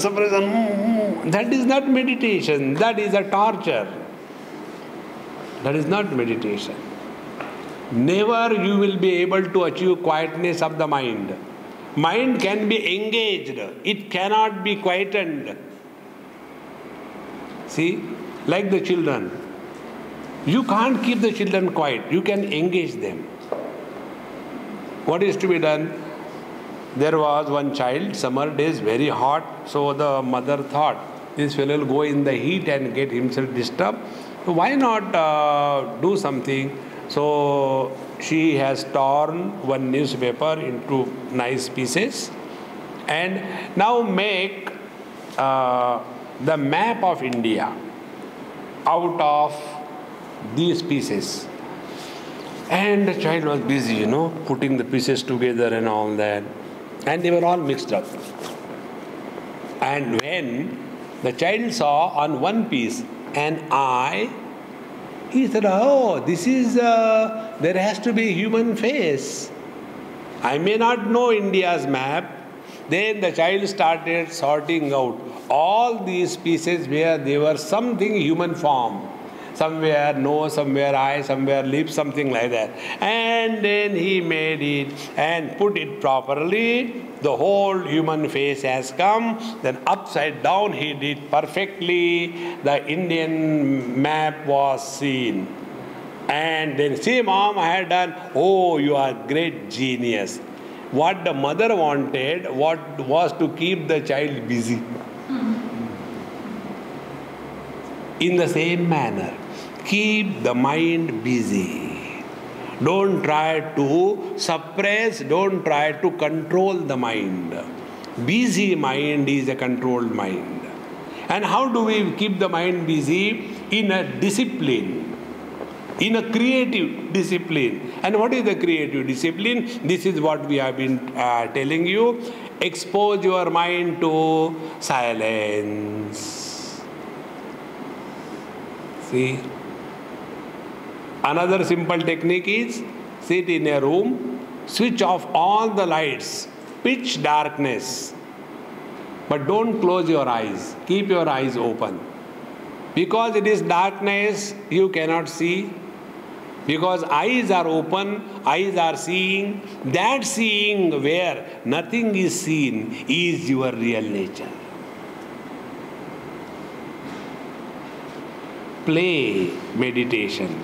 That is not meditation. That is a torture. That is not meditation. Never you will be able to achieve quietness of the mind. Mind can be engaged. It cannot be quietened. See? Like the children. You can't keep the children quiet. You can engage them. What is to be done? There was one child, summer days, very hot. So the mother thought, this fellow will go in the heat and get himself disturbed. So why not do something? So she has torn one newspaper into nice pieces and now make the map of India out of these pieces. And the child was busy, putting the pieces together and all that. And they were all mixed up. And when the child saw on one piece an eye, he said, oh, this is, there has to be a human face. I may not know India's map. Then the child started sorting out all these pieces where they were something human form. Somewhere nose, somewhere eye, somewhere lips, something like that. And then he made it and put it properly. The whole human face has come. Then upside down he did perfectly. The Indian map was seen. And then, see mom, I had done. Oh, you are great genius. What the mother wanted was to keep the child busy. In the same manner, keep the mind busy. Don't try to suppress, don't try to control the mind. Busy mind is a controlled mind. And how do we keep the mind busy? In a discipline. In a creative discipline. And what is the creative discipline? This is what we have been telling you. Expose your mind to silence. See? Another simple technique is sit in a room, switch off all the lights, pitch darkness. But don't close your eyes. Keep your eyes open. Because it is darkness, you cannot see. Because eyes are open, eyes are seeing. That seeing where nothing is seen is your real nature. Play meditation.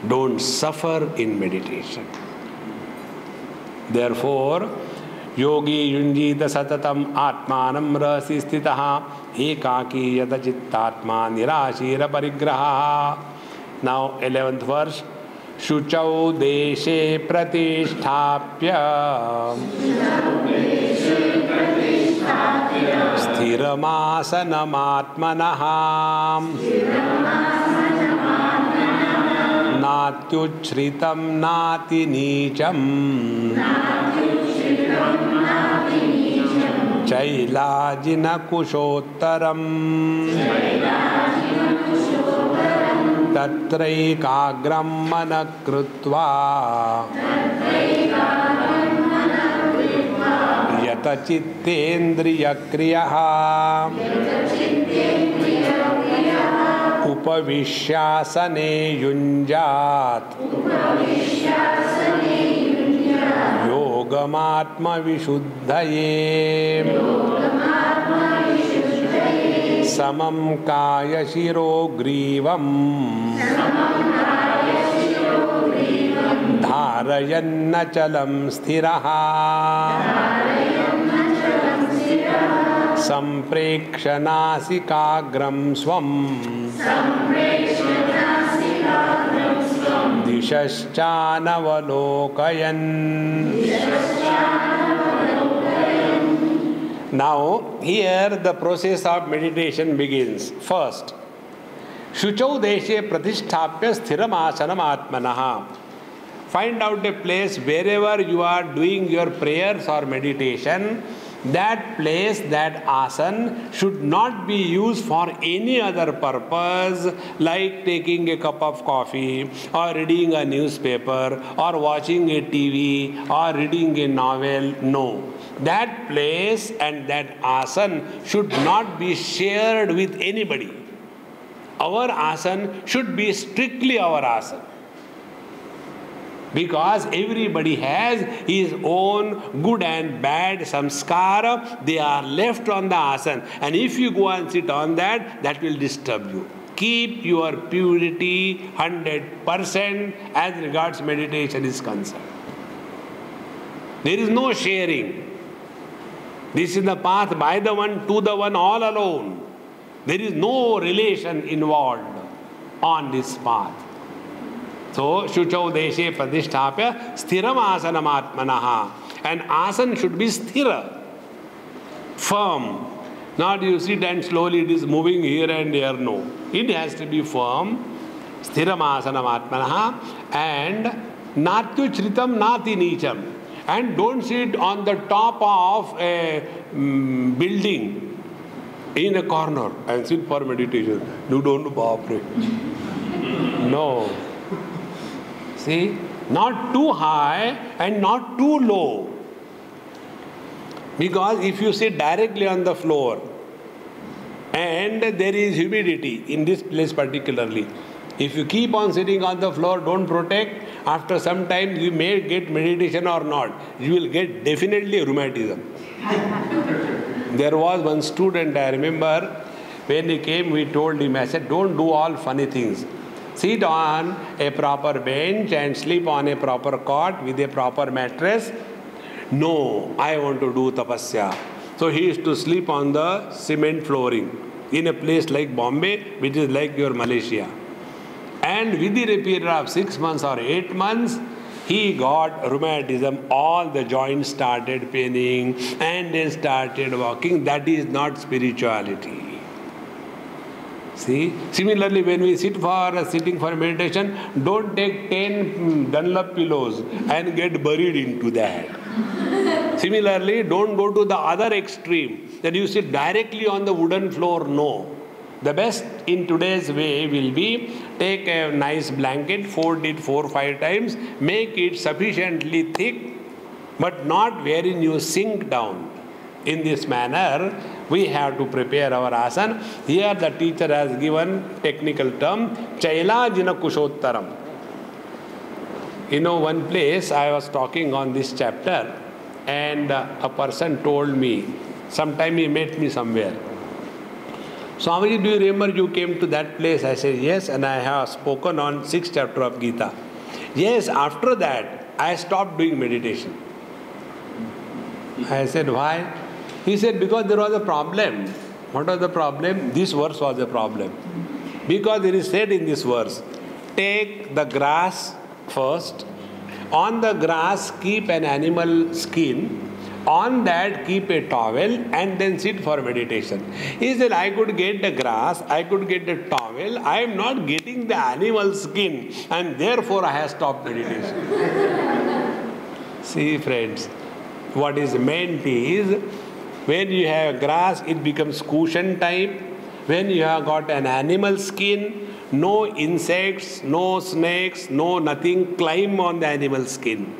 Don't suffer in meditation. Therefore, yogi yunjita satatam atmanam rasi stitaha ekaki yata chittatma nirashira parigraha. Now, 11th verse. Shuchau deshe pratisthapya sthiramasanamatmanaha natyuchritam nati nicham chailajina kushottaram tatraikagram manakrutva yata chittendriya kriyaha upavishyasane yunjat yogamatma vishuddhaye samam kaya shiro grivam dharayanna chalam sthiraha samprekshanasikagram swam dishaschanavalokayan. Now, here the process of meditation begins. First, Shuchau deshe pratisthapya sthiramasanam atmanaha. Find out a place wherever you are doing your prayers or meditation. That place, that asan, should not be used for any other purpose, like taking a cup of coffee, or reading a newspaper, or watching a TV, or reading a novel. No. That place and that asan should not be shared with anybody. Our asan should be strictly our asan. Because everybody has his own good and bad samskara, they are left on the asan. And if you go and sit on that, that will disturb you. Keep your purity 100% as regards meditation is concerned. There is no sharing. This is the path by the one, to the one, all alone. There is no relation involved on this path. So, Shuchau deshe pratisthapya sthiram asanam atmanaha. And asan should be sthira, firm. Not you sit and slowly it is moving here and there. No. It has to be firm. Sthiram asanam atmanaha. And natyu chritam nati nicham. And don't sit on the top of a building in a corner and sit for meditation. You don't cooperate. No. See, not too high and not too low. Because if you sit directly on the floor and there is humidity in this place particularly, if you keep on sitting on the floor, don't protect, after some time you may get meditation or not. You will get definitely rheumatism. There was one student, I remember, when he came, we told him, I said, don't do all funny things. Sit on a proper bench and sleep on a proper cot with a proper mattress. No, I want to do tapasya. So he used to sleep on the cement flooring in a place like Bombay, which is like your Malaysia. And within a period of 6 months or 8 months, he got rheumatism. All the joints started paining and then started walking. That is not spirituality. See, similarly, when we sitting for meditation, don't take 10 Dunlop pillows and get buried into that. Similarly, don't go to the other extreme, that you sit directly on the wooden floor. No. The best in today's way will be take a nice blanket, fold it 4 or 5 times, make it sufficiently thick, but not wherein you sink down. In this manner, we have to prepare our asana. Here the teacher has given technical term, Chailajina Kushottaram. You know, one place I was talking on this chapter, and a person told me, sometime he met me somewhere. Swami, do you remember you came to that place? I said, yes, and I have spoken on 6th chapter of Gita. Yes, after that, I stopped doing meditation. I said, why? He said, because there was a problem. What was the problem? This verse was the problem. Because it is said in this verse, take the grass first, on the grass keep an animal skin, on that keep a towel, and then sit for meditation. He said, I could get the grass, I could get the towel, I am not getting the animal skin, and therefore I have stopped meditation. See, friends, what is meant is, when you have grass, it becomes cushion type. When you have got an animal skin, no insects, no snakes, no nothing climb on the animal skin.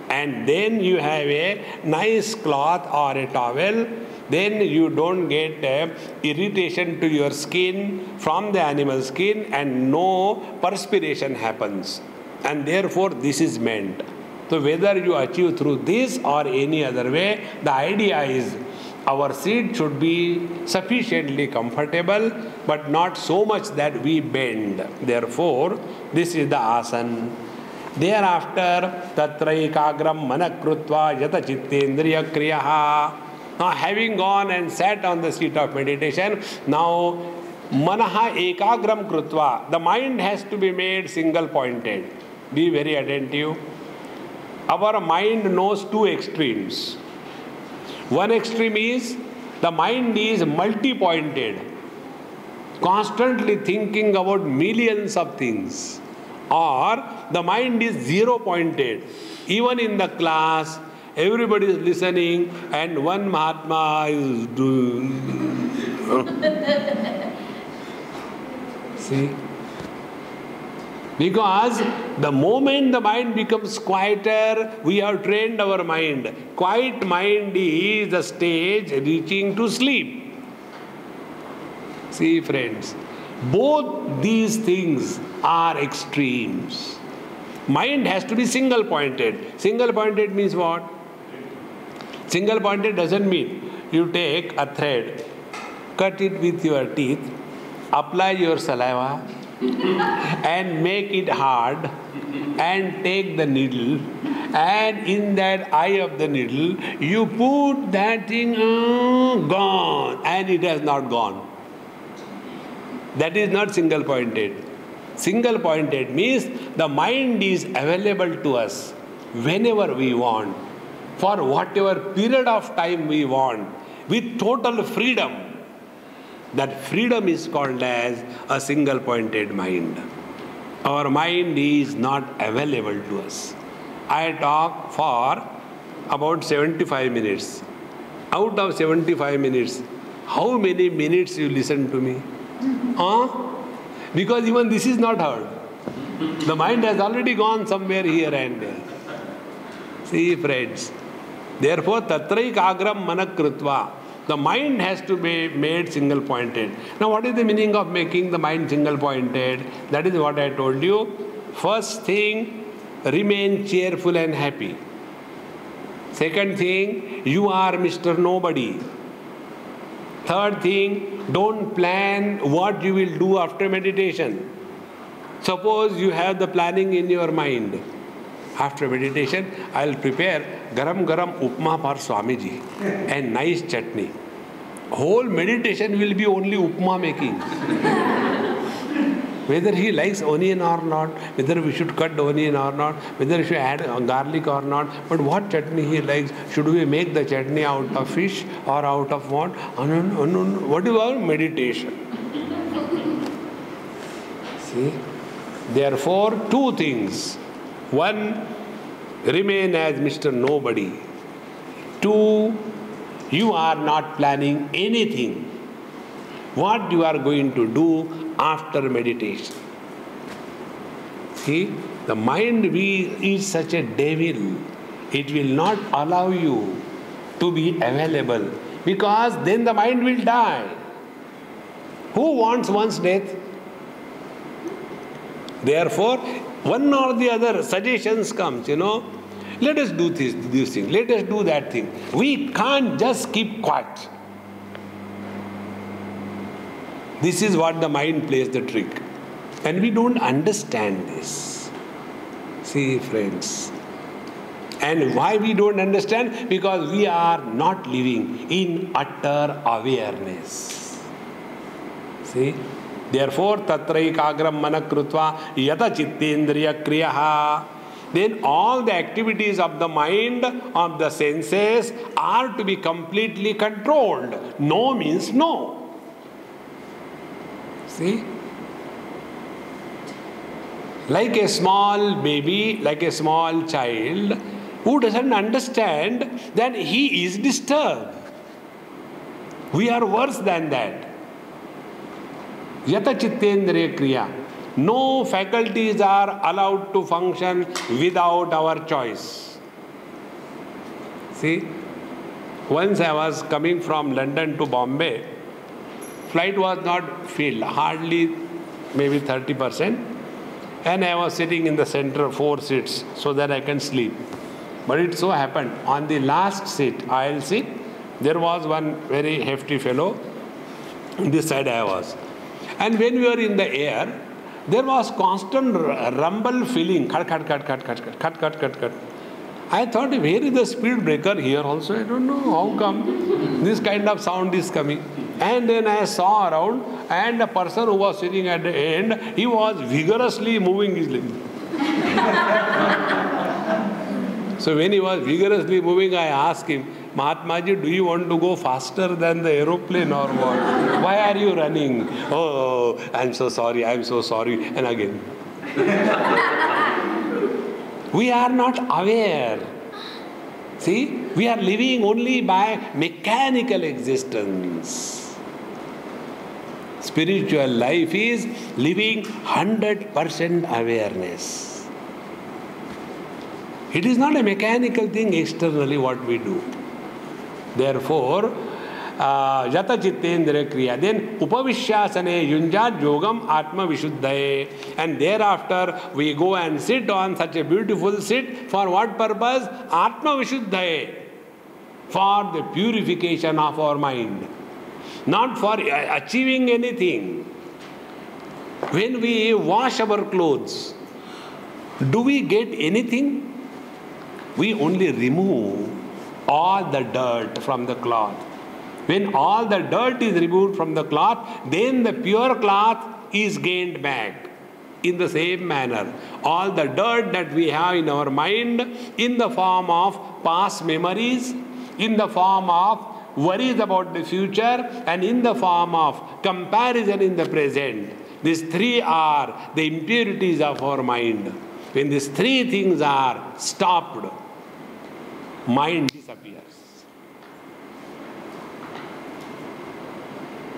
And then you have a nice cloth or a towel, then you don't get irritation to your skin from the animal skin, and no perspiration happens. And therefore this is meant. So whether you achieve through this or any other way, the idea is our seat should be sufficiently comfortable, but not so much that we bend. Therefore, this is the asana. Thereafter, tatra ekagram manakrutva yata chittendriya kriyaha. Now, having gone and sat on the seat of meditation, now manaha ekagram krutva, the mind has to be made single pointed. Be very attentive. Our mind knows two extremes. One extreme is, the mind is multi-pointed, constantly thinking about millions of things. Or the mind is zero-pointed. Even in the class, everybody is listening and one Mahatma is doing. See? Because the moment the mind becomes quieter, we have trained our mind. Quiet mind is the stage reaching to sleep. See, friends, both these things are extremes. Mind has to be single-pointed. Single-pointed means what? Single-pointed doesn't mean you take a thread, cut it with your teeth, apply your saliva, and make it hard, and take the needle, and in that eye of the needle you put that thing, gone, and it has not gone. That is not single pointed. Single pointed means the mind is available to us whenever we want, for whatever period of time we want, with total freedom. That freedom is called as a single-pointed mind. Our mind is not available to us. I talk for about 75 minutes. Out of 75 minutes, how many minutes you listen to me? Because even this is not heard. The mind has already gone somewhere here and there. See, friends. Therefore, tatraik agram manakrutva. The mind has to be made single-pointed. Now, what is the meaning of making the mind single-pointed? That is what I told you. First thing, remain cheerful and happy. Second thing, you are Mr. Nobody. Third thing, don't plan what you will do after meditation. Suppose you have the planning in your mind. After meditation, I will prepare garam upma for Swamiji and nice chutney. Whole meditation will be only upma making. Whether he likes onion or not, whether we should cut onion or not, whether we should add garlic or not, but what chutney he likes, should we make the chutney out of fish or out of what? What is our meditation? See? Therefore, two things. One, remain as Mr. Nobody. Two, you are not planning anything. What you are going to do after meditation. See, the mind is such a devil. It will not allow you to be available because then the mind will die. Who wants one's death? Therefore, one or the other suggestions comes, let us do this thing, let us do that thing. We can't just keep quiet. This is what the mind plays the trick. And we don't understand this. See, friends. And why we don't understand? Because we are not living in utter awareness. See? Therefore, tatraikagram manakrutva yata chittendriya kriyaha. Then all the activities of the mind, of the senses, are to be completely controlled. No means no. See? Like a small baby, like a small child, who doesn't understand that he is disturbed. We are worse than that. Yata chittendriya kriya. No faculties are allowed to function without our choice. See, once I was coming from London to Bombay, flight was not filled, hardly maybe 30%, and I was sitting in the center, 4 seats, so that I can sleep. But it so happened, on the last seat, aisle seat, there was one very hefty fellow. This side I was. And when we were in the air, there was constant rumble feeling. Cut, cut, cut, cut, cut, cut, cut, cut, cut, cut. I thought, where is the speed breaker here also? I don't know how come this kind of sound is coming. And then I saw around, and the person who was sitting at the end, he was vigorously moving his limbs. So when he was vigorously moving, I asked him, Mahatmaji, do you want to go faster than the aeroplane or what? Why are you running? Oh, I'm so sorry, and again. We are not aware. See, we are living only by mechanical existence. Spiritual life is living 100% awareness. It is not a mechanical thing externally what we do. Therefore, yata chittendriya kriya. Then upavishyasane yunjat yogam atma vishuddhaye. And thereafter we go and sit on such a beautiful seat. For what purpose? Atma vishuddhaye. For the purification of our mind. Not for achieving anything. When we wash our clothes, do we get anything? We only remove all the dirt from the cloth. When all the dirt is removed from the cloth, then the pure cloth is gained back. In the same manner, all the dirt that we have in our mind, in the form of past memories, in the form of worries about the future, and in the form of comparison in the present, these 3 are the impurities of our mind. When these 3 things are stopped, mind disappears.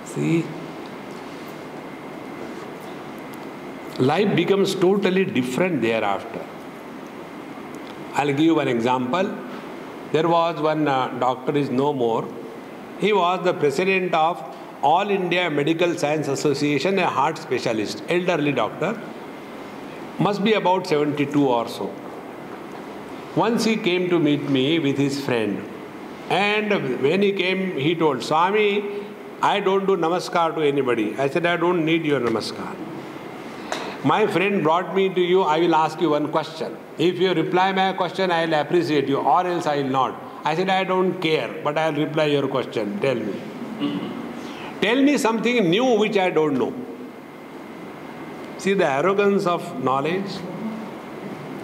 See, life becomes totally different thereafter. I'll give you one example. There was one doctor is no more. He was the president of All India Medical Science Association, a heart specialist, elderly doctor, must be about 72 or so. Once he came to meet me with his friend, and when he came, he told, Swami, I don't do namaskar to anybody. I said, I don't need your namaskar. My friend brought me to you, I will ask you one question. If you reply my question, I will appreciate you, or else I will not. I said, I don't care, but I will reply your question. Tell me. Tell me something new which I don't know. See the arrogance of knowledge.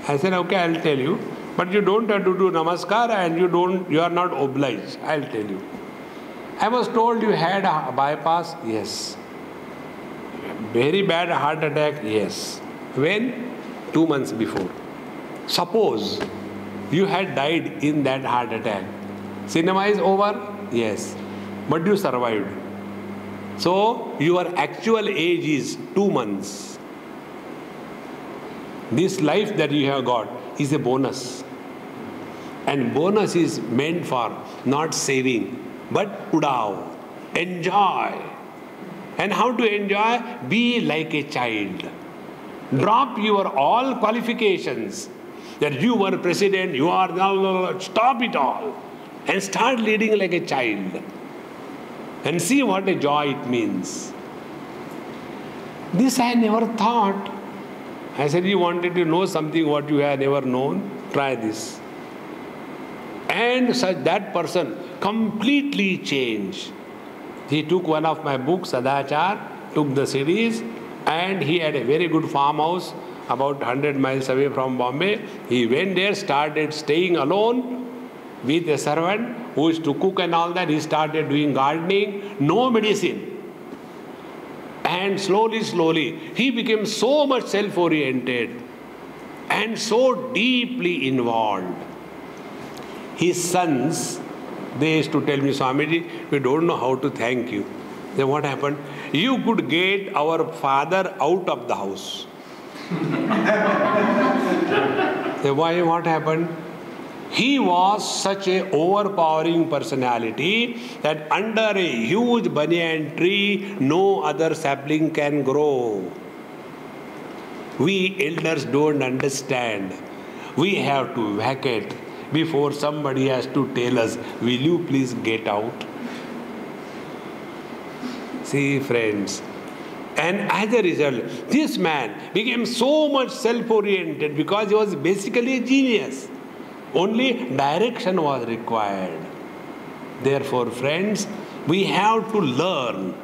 I said, okay, I will tell you. But you don't have to do namaskar and you are not obliged. I will tell you. I was told you had a bypass. Yes. Very bad heart attack. Yes. When? 2 months before. Suppose you had died in that heart attack. Cinema is over? Yes. But you survived. So your actual age is 2 months. This life that you have got is a bonus. And bonus is meant for not saving, but udao. Enjoy. And how to enjoy? Be like a child. Drop your all qualifications. That you were president, you are now, stop it all. And start leading like a child. And see what a joy it means. This I never thought. I said, you wanted to know something what you have never known? Try this. And such that person completely changed. He took one of my books, Sadachar, took the series, and he had a very good farmhouse about 100 miles away from Bombay. He went there, started staying alone with a servant who used to cook and all that. He started doing gardening, no medicine. And slowly, he became so much self-oriented and so deeply involved. His sons, they used to tell me, Swamiji, we don't know how to thank you. Then what happened? You could get our father out of the house. Then why? What happened? He was such an overpowering personality that under a huge banyan tree, no other sapling can grow. We elders don't understand. We have to vacate before somebody has to tell us, will you please get out? See, friends. And as a result, this man became so much self-oriented because he was basically a genius. Only direction was required. Therefore, friends, we have to learn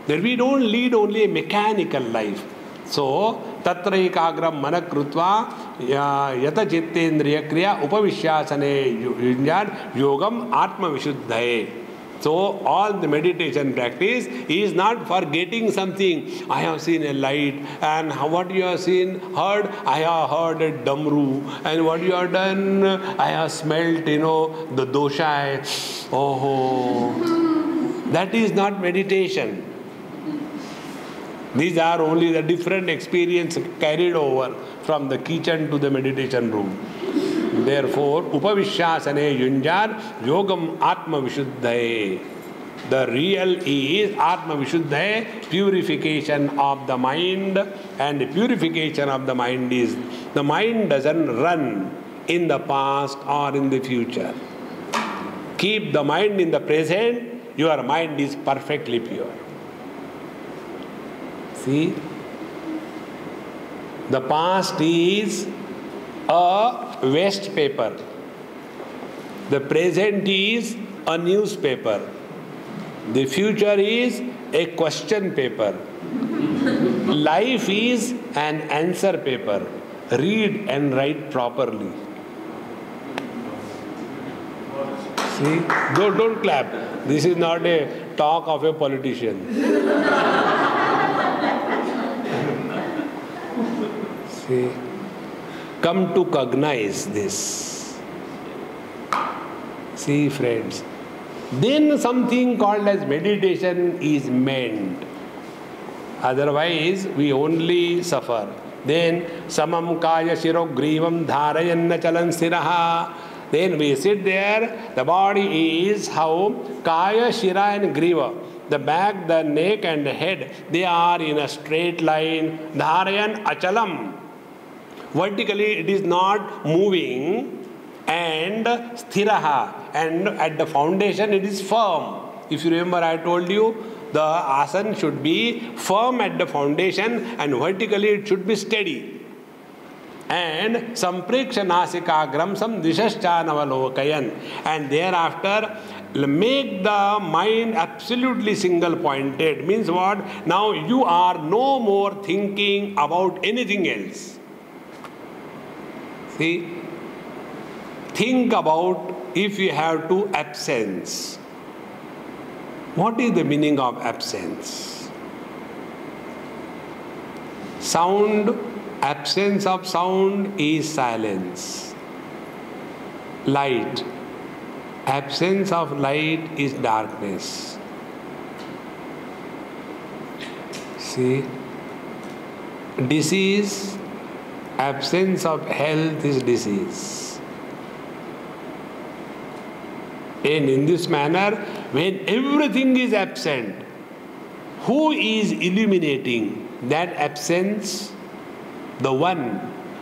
that we don't lead only a mechanical life. So, tatra ekagram manakrutva yata chittendriya kriya upavishyasane yunjan yogam atma vishuddhaye. So, all the meditation practice is not for getting something. I have seen a light, and what you have seen, heard, I have heard a damru, and what you have done, I have smelt, the dosha. Oh, that is not meditation. These are only the different experience carried over from the kitchen to the meditation room. Therefore, upavishyasane yunjar yogam atma vishuddhaye. The real is atma vishuddhaye, purification of the mind. And the purification of the mind is, the mind doesn't run in the past or in the future. Keep the mind in the present, your mind is perfectly pure. See? The past is a waste paper. The present is a newspaper. The future is a question paper. Life is an answer paper. Read and write properly. See? Don't clap. This is not a talk of a politician. See? Come to cognize this. See, friends. Then something called as meditation is meant. Otherwise, we only suffer. Then, samam kaya shiro grivam dharayanna chalan siraha. Then we sit there, the body is how kaya, shira and griva. The back, the neck and the head, they are in a straight line. Dharayan achalam. Vertically it is not moving, and sthiraha, and at the foundation it is firm. If you remember, I told you the asana should be firm at the foundation and vertically it should be steady. And samprekshanasikagram sam dishaschanavalokayan, and thereafter make the mind absolutely single pointed. Means what? Now you are no more thinking about anything else. See, think about if you have to absence. What is the meaning of absence? Sound, absence of sound is silence. Light, absence of light is darkness. See, disease, absence of health is disease. And in this manner, when everything is absent, who is illuminating that absence? The one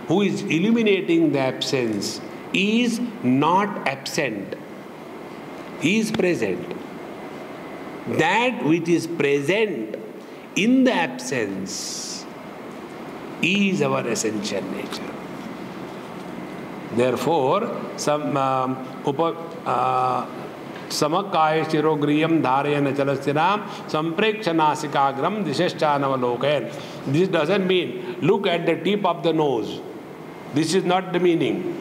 who is illuminating the absence is not absent. He is present. That which is present in the absence is our essential nature. Therefore, samakaya shirogriyam dharayana chalastinam samprekshanasikagram disheshchanavalokayan. This doesn't mean look at the tip of the nose. This is not the meaning.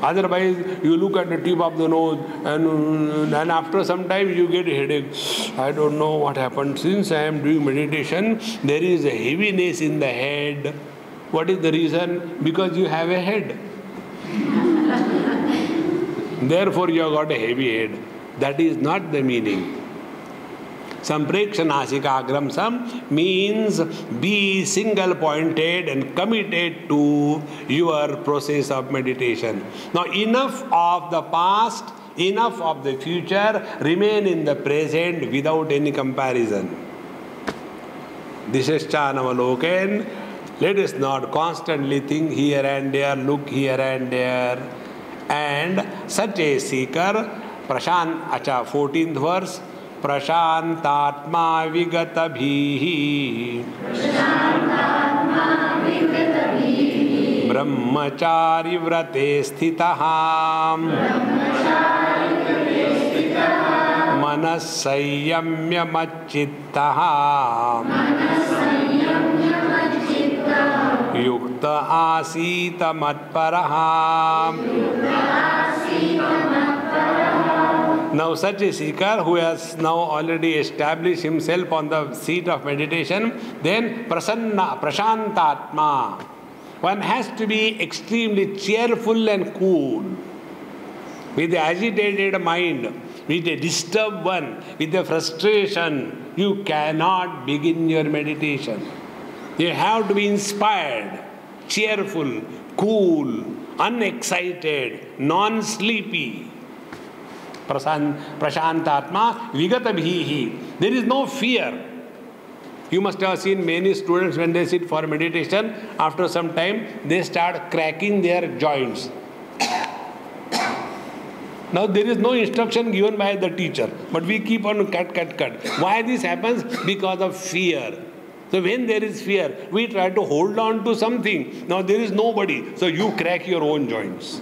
Otherwise, you look at the tip of the nose and after some time you get a headache. I don't know what happened. Since I am doing meditation, there is a heaviness in the head. What is the reason? Because you have a head. Therefore, you have got a heavy head. That is not the meaning. Samprekshanasikagram sam means be single pointed and committed to your process of meditation. Now enough of the past, enough of the future, remain in the present without any comparison. This is Chanavaloken. Let us not constantly think here and there, look here and there. And such a seeker, 14th verse, Prashantatma vigatabhihi Brahmachari vrate sthitaha Manas sayyamya machittaha Yukta asita matparaha. Now such a seeker who has now already established himself on the seat of meditation, then prashantatma. One has to be extremely cheerful and cool. With the agitated mind, with a disturbed one, with the frustration, you cannot begin your meditation. You have to be inspired, cheerful, cool, unexcited, non-sleepy. Prashantatma vigatabhihi. There is no fear. You must have seen many students when they sit for meditation, after some time they start cracking their joints. Now there is no instruction given by the teacher, but we keep on cut. Why this happens? Because of fear. So when there is fear, we try to hold on to something. Now there is nobody, so you crack your own joints.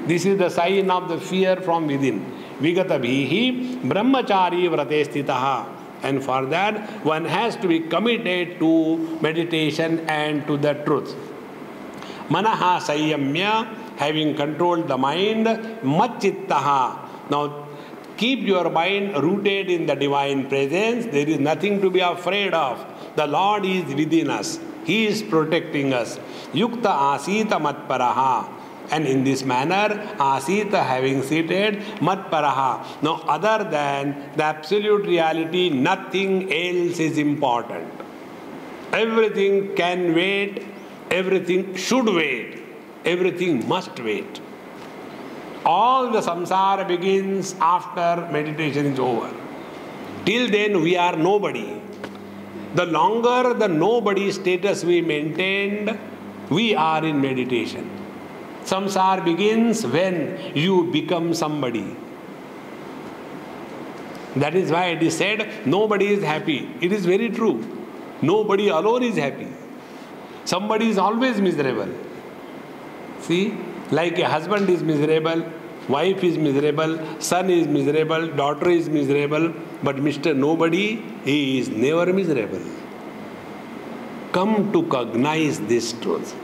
This is the sign of the fear from within. Vigatabhihi brahmachari vrate sthitaha. And for that, one has to be committed to meditation and to the truth. Manaha sayyamya, having controlled the mind, machittaha. Now keep your mind rooted in the divine presence. There is nothing to be afraid of. The Lord is within us. He is protecting us. Yukta asita matparaha. And in this manner, asita, having seated, matparaha. Now other than the absolute reality, nothing else is important. Everything can wait. Everything should wait. Everything must wait. All the samsara begins after meditation is over. Till then we are nobody. The longer the nobody status we maintained, we are in meditation. Samsara begins when you become somebody. That is why it is said, nobody is happy. It is very true. Nobody alone is happy. Somebody is always miserable. See, like a husband is miserable, wife is miserable, son is miserable, daughter is miserable, but Mr. Nobody, he is never miserable. Come to cognize this truth.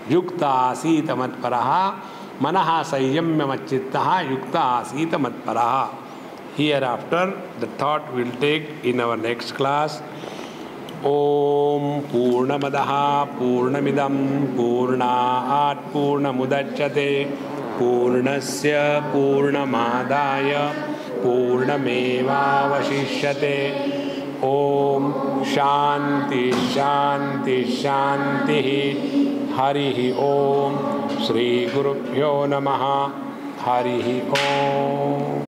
Yukta asita matparaha, manaha sayyamya machittaha, yukta asita matparaha. Hereafter, the thought we'll take in our next class. Om Purnamadaha Purnamidam Purnaat Purnamudachyate Purnasya Purnamadaya Purnamevavashishyate. Om Shanti Shanti Shanti. Harihi Om. Shri Gurubhyo Namaha. Harihi Om.